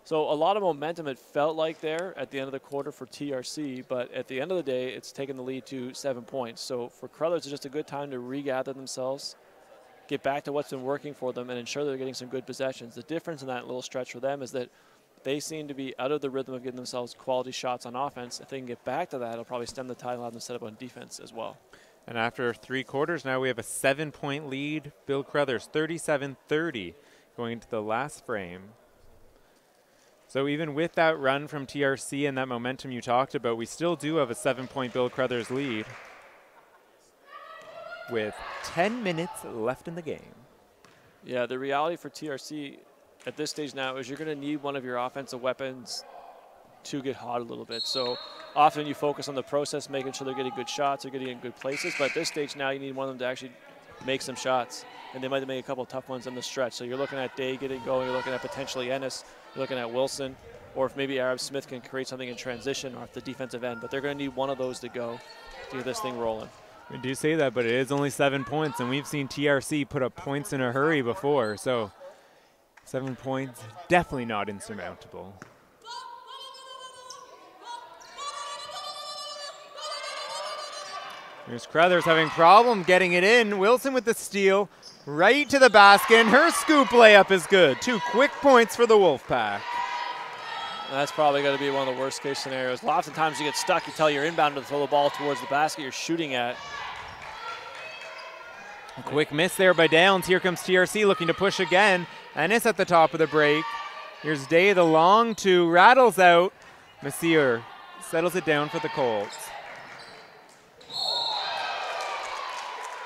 So a lot of momentum it felt like there at the end of the quarter for TRC, but at the end of the day, it's taken the lead to 7 points. So for Crothers, it's just a good time to regather themselves, get back to what's been working for them, and ensure they're getting some good possessions. The difference in that little stretch for them is that they seem to be out of the rhythm of getting themselves quality shots on offense. If they can get back to that, it'll probably stem the tide and allow them to set up on defense as well. And after 3 quarters, now we have a 7-point lead. Bill Crothers, 37-30, going into the last frame. So even with that run from TRC and that momentum you talked about, we still do have a 7-point Bill Crothers lead with 10 minutes left in the game. Yeah, the reality for TRC at this stage now is you're going to need one of your offensive weapons to get hot a little bit. So often you focus on the process, making sure they're getting good shots, they're getting in good places, but at this stage now you need one of them to actually make some shots, and they might make a couple of tough ones on the stretch. So you're looking at Day getting going, you're looking at potentially Ennis, you're looking at Wilson, or if maybe Arab Smith can create something in transition or at the defensive end, but they're going to need one of those to go to get this thing rolling. We do say that, but it is only 7 points, and we've seen TRC put up points in a hurry before, so 7 points, definitely not insurmountable. Here's Crothers having problem getting it in. Wilson with the steal, right to the basket, and her scoop layup is good. 2 quick points for the Wolfpack. That's probably going to be one of the worst case scenarios. Lots of times you get stuck, you tell your inbound to throw the ball towards the basket you're shooting at. A quick miss there by Downs. Here comes TRC looking to push again. Ennis at the top of the break. Here's Day, the long two, rattles out. Messier settles it down for the Colts.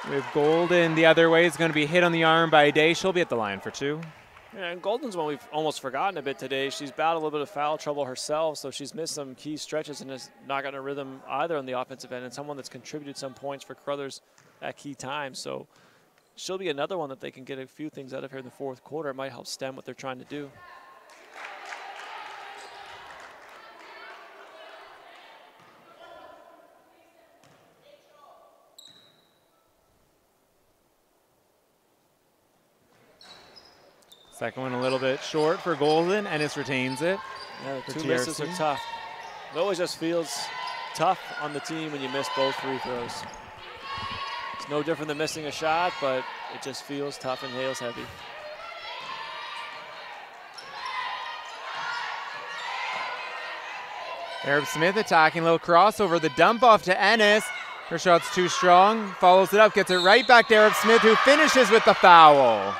We have Golden the other way. Is going to be hit on the arm by Day. She'll be at the line for 2. Yeah, and Golden's one we've almost forgotten a bit today. She's battled a little bit of foul trouble herself, so she's missed some key stretches and has not gotten a rhythm either on the offensive end, and someone that's contributed some points for Crothers at key times. So she'll be another one that they can get a few things out of here in the fourth quarter. It might help stem what they're trying to do. Second one a little bit short for Golden. Ennis retains it. Yeah, the 2 misses are tough. It always just feels tough on the team when you miss both free throws. It's no different than missing a shot, but it just feels tough and nails heavy. Arab Smith attacking, little crossover, the dump off to Ennis. Her shot's too strong, follows it up, gets it right back to Arab Smith, who finishes with the foul.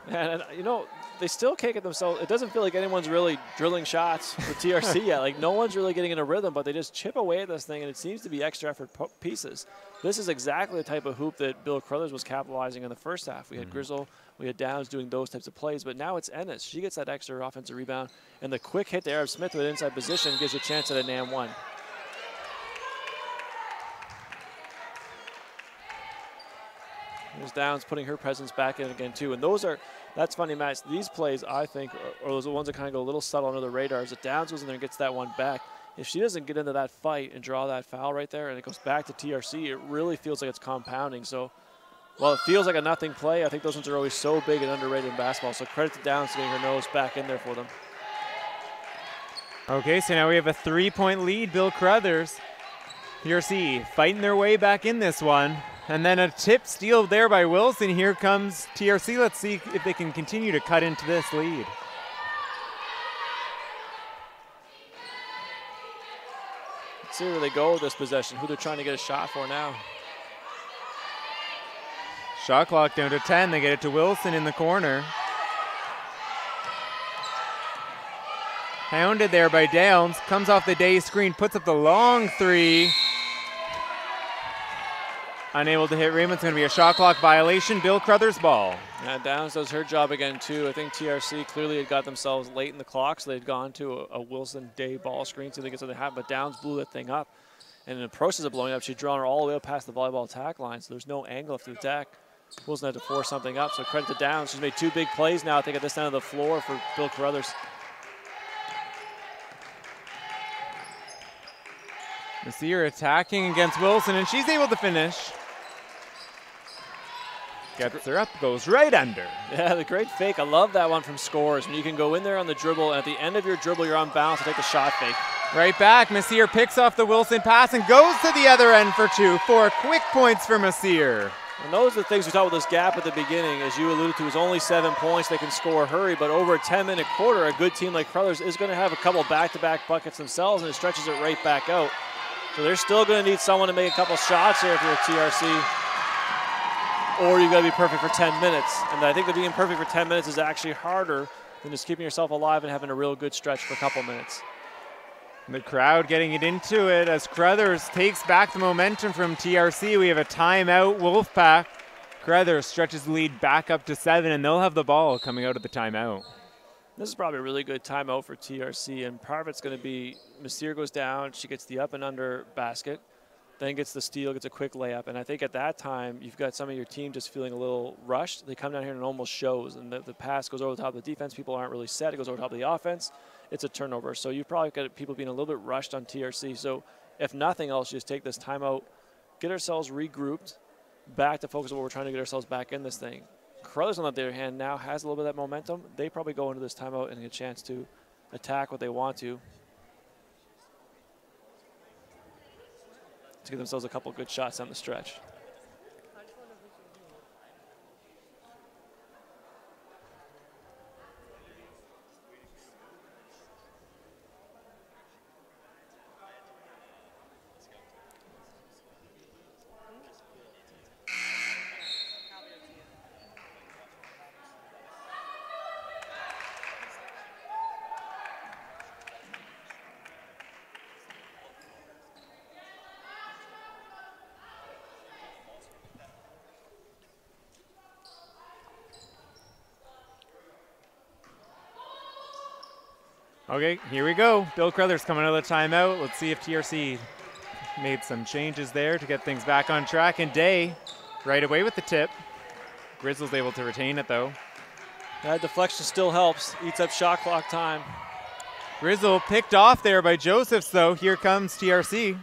And you know, they still can't get themselves, it doesn't feel like anyone's really drilling shots with TRC yet. Like, no one's really getting in a rhythm, but they just chip away at this thing, and it seems to be extra effort pieces. This is exactly the type of hoop that Bill Crothers was capitalizing in the first half. We had Grizzle, we had Downs doing those types of plays, but now it's Ennis. She gets that extra offensive rebound, and the quick hit to Arab Smith with inside position gives you a chance at an and one. There's Downs putting her presence back in again, too. And that's funny, Matt. These plays, I think, are those the ones that kind of go a little subtle under the radar. As Downs goes in there and gets that one back, if she doesn't get into that fight and draw that foul right there and it goes back to TRC, it really feels like it's compounding. So while it feels like a nothing play, I think those ones are always so big and underrated in basketball. So credit to Downs getting her nose back in there for them. Okay, so now we have a 3-point lead, Bill Crothers. TRC fighting their way back in this one. And then a tip steal there by Wilson. Here comes TRC. Let's see if they can continue to cut into this lead. Let's see where they go with this possession, who they're trying to get a shot for now. Shot clock down to 10. They get it to Wilson in the corner. Hounded there by Downs. Comes off the Day screen, puts up the long 3. Unable to hit rim. It's going to be a shot clock violation. Bill Crothers ball. Yeah, Downs does her job again, too. I think TRC clearly had got themselves late in the clock, so they'd gone to a Wilson Day ball screen so they get something happen. But Downs blew that thing up. And in the process of blowing up, she'd drawn her all the way up past the volleyball attack line, so there's no angle left to attack. Wilson had to force something up, so credit to Downs. She's made 2 big plays now, I think, at this end of the floor for Bill Crothers. Messier attacking against Wilson, and she's able to finish. Gets her up, goes right under. Yeah, the great fake. I love that one from scores. When you can go in there on the dribble, and at the end of your dribble, you're on balance to take the shot fake. Right back, Messier picks off the Wilson pass and goes to the other end for 2. 4 quick points for Messier. And those are the things we talked about, this gap at the beginning. As you alluded to, is only 7 points. They can score hurry, but over a 10-minute quarter, a good team like Crothers is going to have a couple back-to-back buckets themselves, and it stretches it right back out. So they're still going to need someone to make a couple shots here if you're a TRC. Or you've got to be perfect for 10 minutes. And I think that being perfect for 10 minutes is actually harder than just keeping yourself alive and having a real good stretch for a couple minutes. The crowd getting it into it as Crothers takes back the momentum from TRC. We have a timeout, Wolfpack. Crothers stretches the lead back up to 7, and they'll have the ball coming out of the timeout. This is probably a really good timeout for TRC, and part of it's going to be Messier goes down, she gets the up and under basket, then gets the steal, gets a quick layup. And I think at that time, you've got some of your team just feeling a little rushed. They come down here and it almost shows. And the pass goes over the top of the defense. People aren't really set. It goes over the top of the offense. It's a turnover. So you've probably got people being a little bit rushed on TRC. So if nothing else, just take this timeout, get ourselves regrouped, back to focus on what we're trying to get ourselves back in this thing. Crothers, on the other hand, now has a little bit of that momentum. They probably go into this timeout and get a chance to attack what they want to. to give themselves a couple good shots down the stretch. Okay, here we go. Bill Crothers coming out of the timeout. Let's see if TRC made some changes there to get things back on track. And Day right away with the tip. Grizzle's able to retain it, though. That deflection still helps. Eats up shot clock time. Grizzle picked off there by Josephs, though. Here comes TRC.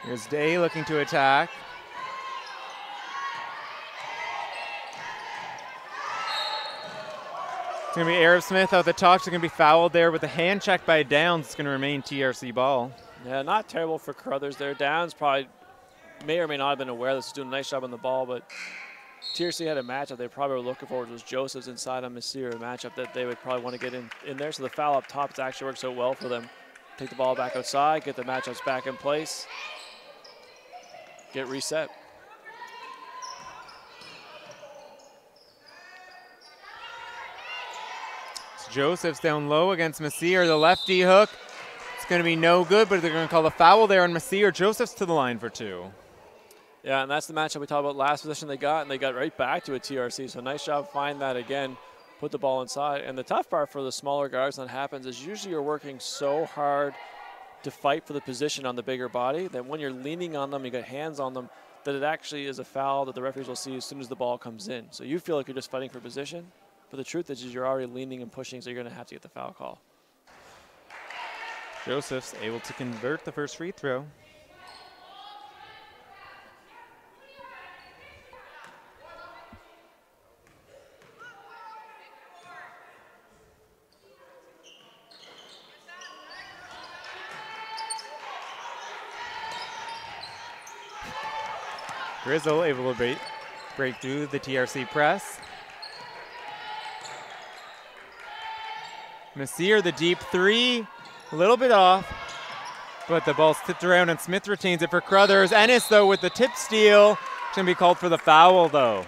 Here's Day looking to attack. It's going to be Arab Smith out the top. She's going to be fouled there with a hand check by Downs. It's going to remain TRC ball. Yeah, not terrible for Crothers there. Downs probably may or may not have been aware that he's doing a nice job on the ball, but TRC had a matchup they probably were looking for, which was Joseph's inside on Messier, a matchup that they would probably want to get in there. So the foul up top has actually worked so well for them. Take the ball back outside, get the matchups back in place, get reset. Joseph's down low against Messier. The lefty hook. It's going to be no good, but they're going to call a foul there on Messier. Joseph's to the line for two. Yeah, and that's the matchup we talked about last position they got, and they got right back to a TRC. So nice job find that again, put the ball inside. And the tough part for the smaller guards when that happens is usually you're working so hard to fight for the position on the bigger body that when you're leaning on them, you got hands on them, that it actually is a foul that the referees will see as soon as the ball comes in. So you feel like you're just fighting for position. But the truth is you're already leaning and pushing, so you're going to have to get the foul call. Joseph's able to convert the first free throw. Grizzle able to break through the TRC press. Messier, the deep three, a little bit off, but the ball's tipped around and Smith retains it for Crothers. Ennis, though, with the tip steal. It's going to be called for the foul, though.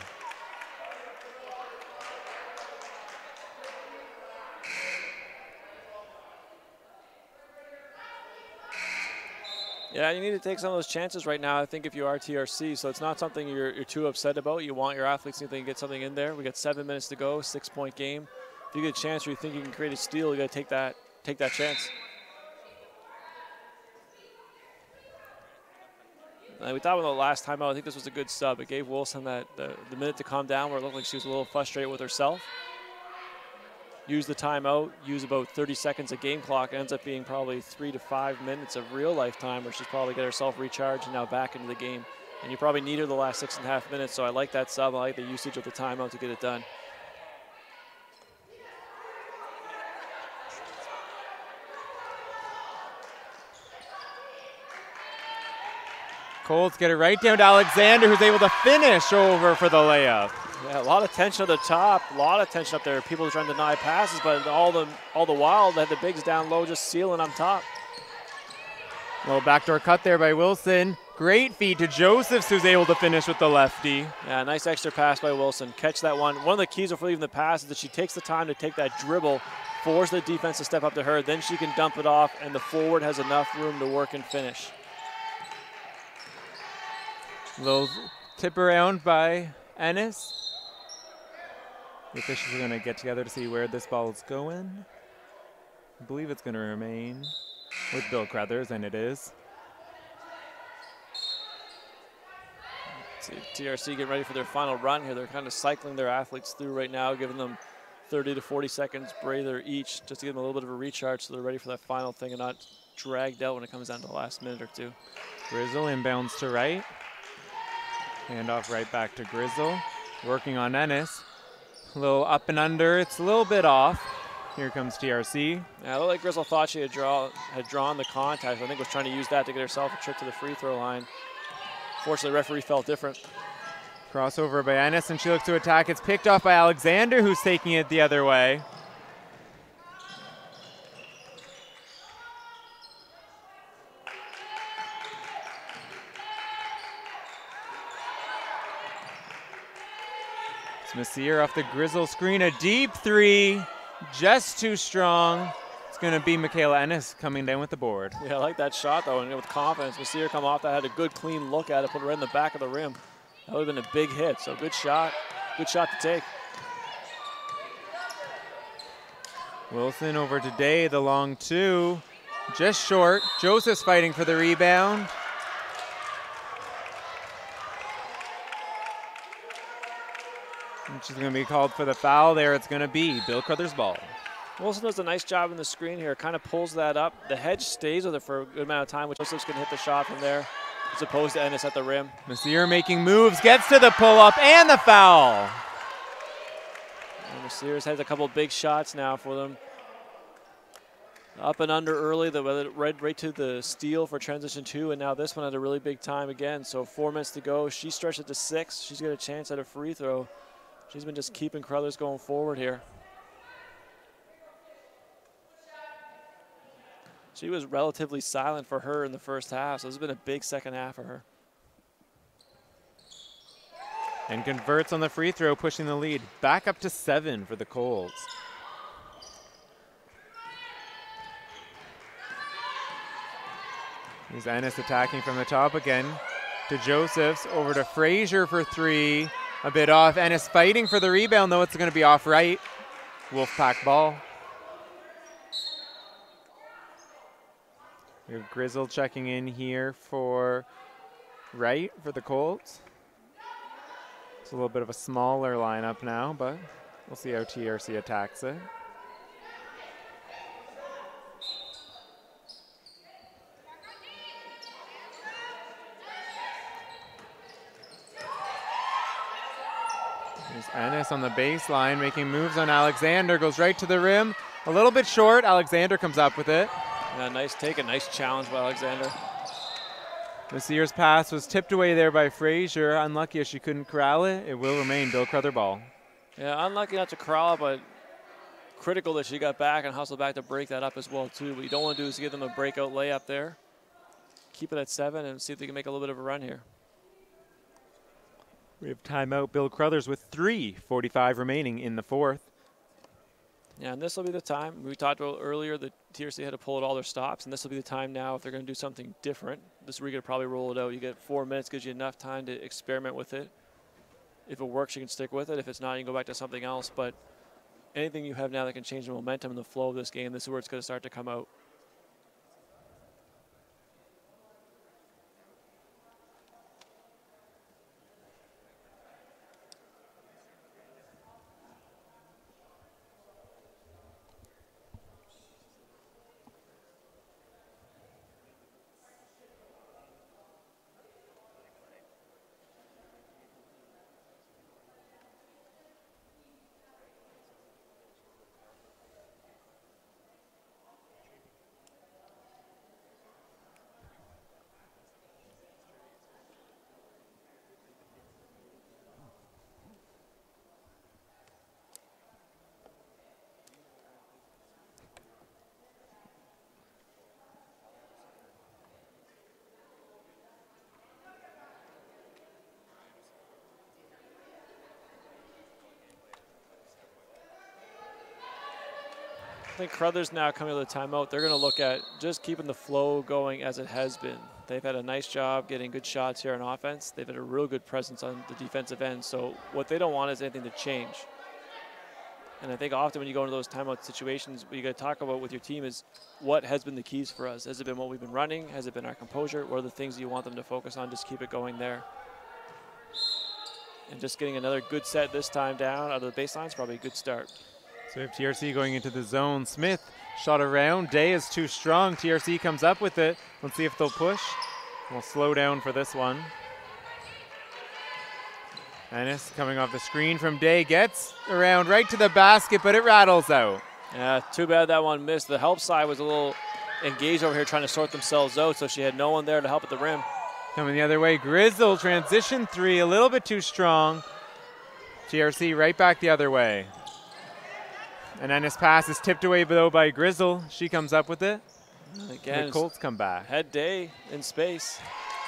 Yeah, you need to take some of those chances right now, I think, if you are TRC. So it's not something you're too upset about. You want your athletes to get something in there. We got 7 minutes to go, 6-point game. If you get a chance or you think you can create a steal, you got to take that chance. We thought about the last time out, I think this was a good sub. It gave Wilson the minute to calm down where it looked like she was a little frustrated with herself. Use the timeout, use about 30 seconds of game clock. It ends up being probably 3 to 5 minutes of real life time where she's probably got herself recharged and now back into the game. And you probably need her the last 6.5 minutes, so I like that sub. I like the usage of the timeout to get it done. Colts get it right down to Alexander, who's able to finish over for the layup. Yeah, a lot of tension at the top, a lot of tension up there. People are trying to deny passes, but all the while, they had the bigs down low, just sealing on top. Little backdoor cut there by Wilson. Great feed to Josephs, who's able to finish with the lefty. Yeah, nice extra pass by Wilson. Catch that one. One of the keys for even the pass is that she takes the time to take that dribble, force the defense to step up to her, then she can dump it off, and the forward has enough room to work and finish. Little tip around by Ennis. The officials are going to get together to see where this ball is going. I believe it's going to remain with Bill Crothers, and it is. See, TRC getting ready for their final run here. They're kind of cycling their athletes through right now, giving them 30 to 40 seconds breather each just to give them a little bit of a recharge so they're ready for that final thing and not dragged out when it comes down to the last minute or two. Grizzle inbounds to right. Hand off right back to Grizzle. Working on Ennis. A little up and under. It's a little bit off. Here comes TRC. Yeah, it looked like Grizzle thought she had drawn the contact. I think was trying to use that to get herself a trip to the free throw line. Fortunately, the referee felt different. Crossover by Ennis, and she looks to attack. It's picked off by Alexander, who's taking it the other way. Messier off the Grizzle screen, a deep three, just too strong. It's going to be Michaela Ennis coming down with the board. Yeah, I like that shot, though, and with confidence. Messier come off that, had a good, clean look at it, put it right in the back of the rim. That would have been a big hit, so good shot to take. Wilson over to Day, the long two, just short. Joseph's fighting for the rebound. And she's going to be called for the foul there. It's going to be Bill Crothers' ball. Wilson does a nice job in the screen here, kind of pulls that up. The hedge stays with it for a good amount of time, which Joseph's going to hit the shot from there, as opposed to Ennis at the rim. Messier making moves, gets to the pull-up and the foul. And Messier's has a couple big shots now for them. Up and under early, right to the steal for transition 2, and now this one had a really big time again. So 4 minutes to go. She stretched it to 6. She's got a chance at a free throw. She's been just keeping Crothers going forward here. She was relatively silent for her in the first half, so this has been a big second half for her. And converts on the free throw, pushing the lead back up to 7 for the Colts. Here's Ennis attacking from the top again to Josephs, over to Frazier for 3. A bit off. Ennis fighting for the rebound, though it's going to be off right. Wolfpack ball. We have Grizzle checking in here for right for the Colts. It's a little bit of a smaller lineup now, but we'll see how TRC attacks it. There's Ennis on the baseline, making moves on Alexander, goes right to the rim. A little bit short, Alexander comes up with it. Yeah, nice take, a nice challenge by Alexander. Messier's pass was tipped away there by Frazier. Unlucky as she couldn't corral it. It will remain Bill Crothers ball. Yeah, unlucky not to corral it, but critical that she got back and hustled back to break that up as well, too. What you don't want to do is give them a breakout layup there. Keep it at 7 and see if they can make a little bit of a run here. We have timeout Bill Crothers with 3:45 remaining in the fourth. Yeah, and this will be the time. We talked about earlier that TRC had to pull at all their stops, and this will be the time now if they're going to do something different. This is where you're going to probably roll it out. You get 4 minutes, gives you enough time to experiment with it. If it works, you can stick with it. If it's not, you can go back to something else. But anything you have now that can change the momentum and the flow of this game, this is where it's going to start to come out. I think Crothers now coming to the timeout, they're going to look at just keeping the flow going as it has been. They've had a nice job getting good shots here on offense. They've had a real good presence on the defensive end. So what they don't want is anything to change. And I think often when you go into those timeout situations, what you got to talk about with your team is what has been the keys for us. Has it been what we've been running? Has it been our composure? What are the things you want them to focus on? Just keep it going there. And just getting another good set this time down out of the baseline is probably a good start. So we have TRC going into the zone. Smith shot around. Day is too strong. TRC comes up with it. Let's see if they'll push. We'll slow down for this one. Ennis coming off the screen from Day gets around right to the basket, but it rattles out. Yeah, too bad that one missed. The help side was a little engaged over here trying to sort themselves out, so she had no one there to help at the rim. Coming the other way, Grizzle transition three, a little bit too strong. TRC right back the other way. And Ennis pass is tipped away though by Grizzle. She comes up with it. Again, the Colts come back. Head Day in space.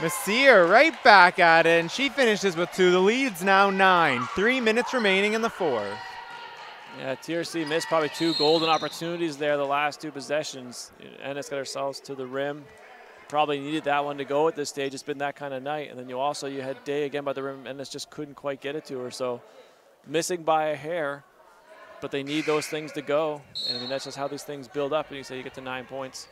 Messier right back at it, and she finishes with 2. The lead's now 9. 3 minutes remaining in the 4th. Yeah, TRC missed probably 2 golden opportunities there the last 2 possessions. Ennis got ourselves to the rim. Probably needed that one to go at this stage. It's been that kind of night. And then you had Day again by the rim. Ennis just couldn't quite get it to her. So missing by a hair, but they need those things to go. And I mean, that's just how these things build up. And you say you get to 9 points.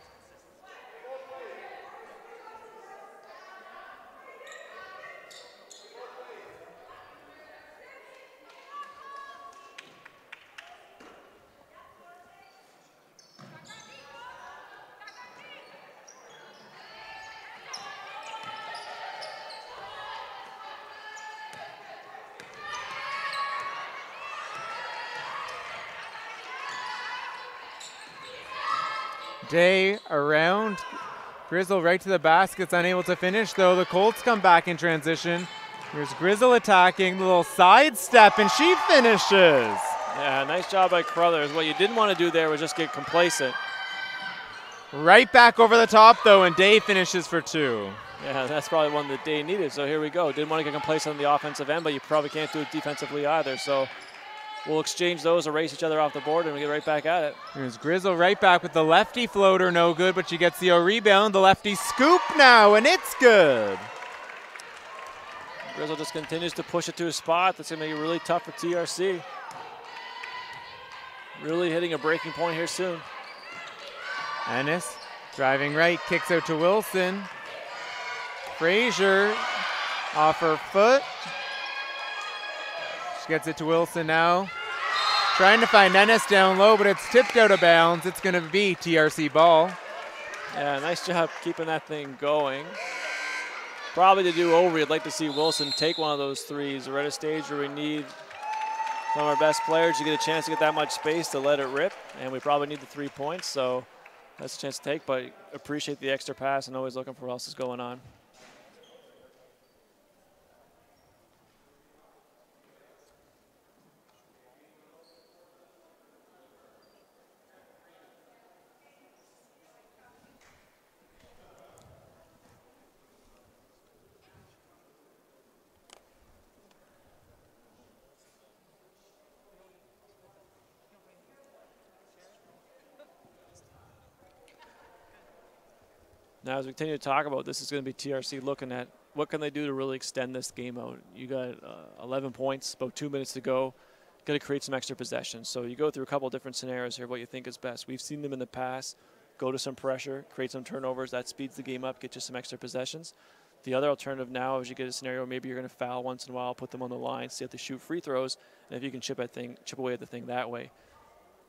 Day around. Grizzle right to the basket's unable to finish, though. The Colts come back in transition. Here's Grizzle attacking, the little sidestep, and she finishes. Yeah, nice job by Crothers. What you didn't want to do there was just get complacent. Right back over the top, though, and Day finishes for 2. Yeah, that's probably one that Day needed. So here we go. Didn't want to get complacent on the offensive end, but you probably can't do it defensively either. So we'll exchange those, erase each other off the board, and we get right back at it. Here's Grizzle right back with the lefty floater, no good, but she gets the rebound. The lefty scoop now, and it's good. Grizzle just continues to push it to a spot that's going to make it really tough for TRC. Really hitting a breaking point here soon. Ennis driving right, kicks out to Wilson. Frazier off her foot. She gets it to Wilson now. Trying to find Ennis down low, but it's tipped out of bounds. It's going to be TRC ball. Yeah, nice job keeping that thing going. Probably to do over, you'd like to see Wilson take one of those threes. We're at a stage where we need some of our best players to get a chance to get that much space to let it rip, and we probably need the 3 points, so that's a chance to take, but appreciate the extra pass and always looking for what else is going on. Now, as we continue to talk about this, is going to be TRC looking at what can they do to really extend this game out. You got 11 points, about 2 minutes to go. Got to create some extra possessions. So you go through a couple different scenarios here, what you think is best. We've seen them in the past. Go to some pressure, create some turnovers. That speeds the game up, get you some extra possessions. The other alternative now is you get a scenario where maybe you're going to foul once in a while, put them on the line, see if they shoot free throws, and if you can chip away at the thing that way.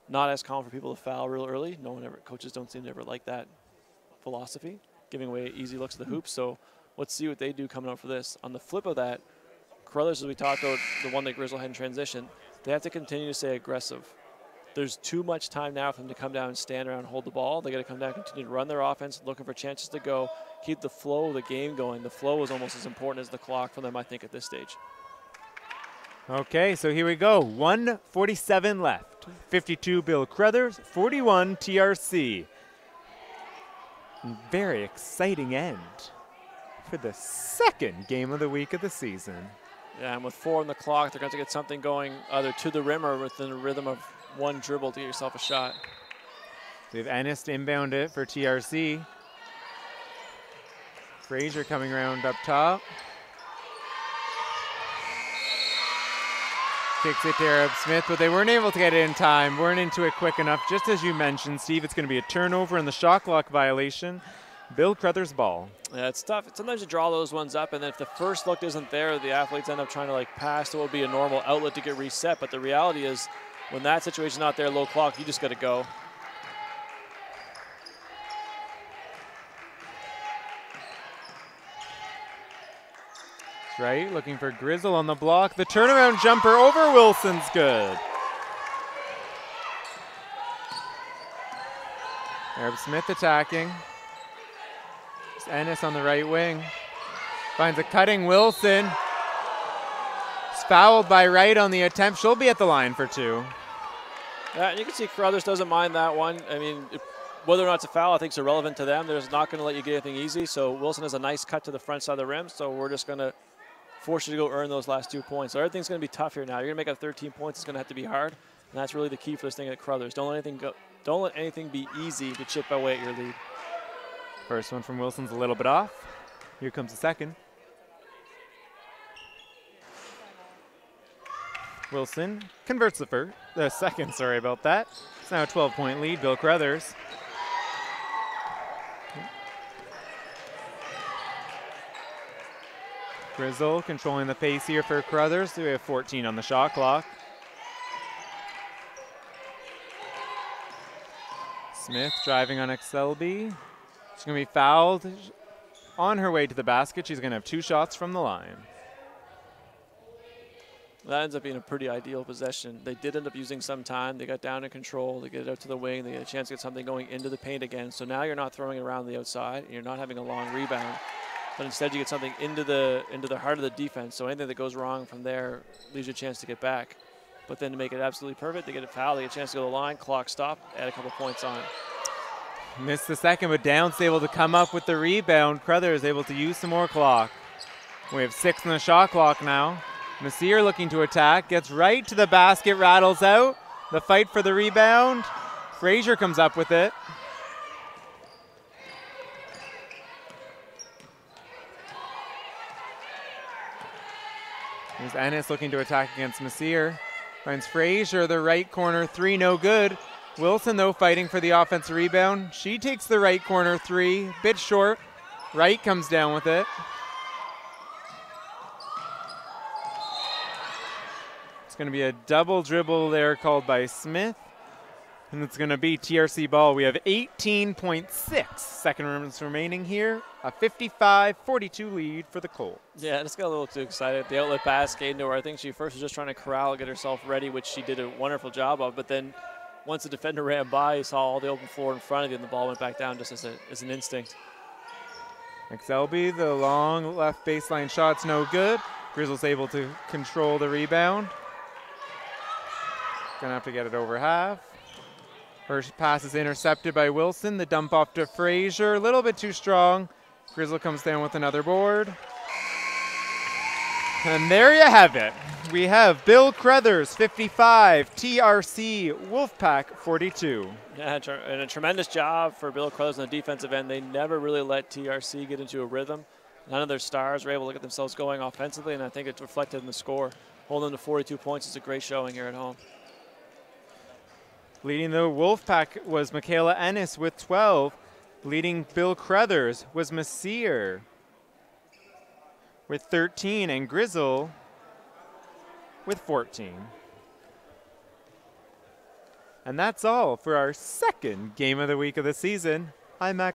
Not as common for people to foul real early. Coaches don't seem to ever like that philosophy, giving away easy looks at the hoop. So let's see what they do coming out for this. On the flip of that, Crothers, as we talked about, the one that Grizzle had in transition, they have to continue to stay aggressive. There's too much time now for them to come down and stand around and hold the ball. They got to come down, continue to run their offense, looking for chances to go, keep the flow of the game going. The flow is almost as important as the clock for them, I think, at this stage. Okay, so here we go. 1:47 left. 52 Bill Crothers, 41 TRC. Very exciting end for the second game of the week of the season. Yeah, and with 4 on the clock, they're going to get something going either to the rim or within the rhythm of one dribble to get yourself a shot. We have Ennis to inbound it for TRC. Frazier coming around up top. Kicks it to Arab Smith, but they weren't able to get it in time, weren't into it quick enough. Just as you mentioned, Steve, it's going to be a turnover and the shot clock violation. Bill Crothers ball. Yeah, it's tough. Sometimes you draw those ones up, and then if the first look isn't there, the athletes end up trying to pass to what would be a normal outlet to get reset. But the reality is, when that situation's not there, low clock, you just got to go. Right, looking for Grizzle on the block. The turnaround jumper over Wilson's good. Arab Smith attacking. It's Ennis on the right wing. Finds a cutting Wilson. It's fouled by Wright on the attempt. She'll be at the line for 2. Yeah, you can see Crothers doesn't mind that one. I mean, whether or not it's a foul, I think is irrelevant to them. They're just not going to let you get anything easy. So Wilson has a nice cut to the front side of the rim. So we're just going to force you to go earn those last 2 points. So everything's going to be tough here now. You're going to make up 13 points. It's going to have to be hard. And that's really the key for this thing at Crothers. Don't let anything be easy to chip away at your lead. First one from Wilson's a little bit off. Here comes the second. Wilson converts the second, sorry about that. It's now a 12-point lead, Bill Crothers. Grizzle controlling the pace here for Crothers. We have 14 on the shot clock. Smith driving on XLB. She's going to be fouled on her way to the basket. She's going to have 2 shots from the line. That ends up being a pretty ideal possession. They did end up using some time. They got down in control. They get it out to the wing. They get a chance to get something going into the paint again. So now you're not throwing it around the outside. And you're not having a long rebound. But instead you get something into the heart of the defense. So anything that goes wrong from there leaves you a chance to get back. But then to make it absolutely perfect, they get it fouled. They get a chance to go to the line. Clock stop. Add a couple points on. Missed the second, but Downs able to come up with the rebound. Crothers able to use some more clock. We have 6 on the shot clock now. Messier looking to attack, gets right to the basket, rattles out. The fight for the rebound. Frazier comes up with it. Here's Ennis looking to attack against Messier. Finds Frazier, the right corner 3, no good. Wilson, though, fighting for the offensive rebound. She takes the right corner 3, bit short. Wright comes down with it. Going to be a double dribble there called by Smith, and it's going to be TRC ball. We have 18.6 seconds remaining here, a 55-42 lead for the Colts. Yeah, I just got a little too excited. The outlet pass came to her. I think she first was just trying to corral, get herself ready, which she did a wonderful job of, but then once the defender ran by, you saw all the open floor in front of you, and the ball went back down just as an instinct. XLB, the long left baseline shot's no good. Grizzle's able to control the rebound. Gonna have to get it over half. First pass is intercepted by Wilson. The dump off to Frazier, a little bit too strong. Grizzle comes down with another board. And there you have it. We have Bill Crothers 55, TRC Wolfpack 42. Yeah, and a tremendous job for Bill Crothers on the defensive end. They never really let TRC get into a rhythm. None of their stars were able to get themselves going offensively, and I think it's reflected in the score. Holding to 42 points is a great showing here at home. Leading the Wolfpack was Michaela Ennis with 12. Leading Bill Crothers was Messier with 13, and Grizzle with 14. And that's all for our second game of the week of the season. I'm Max.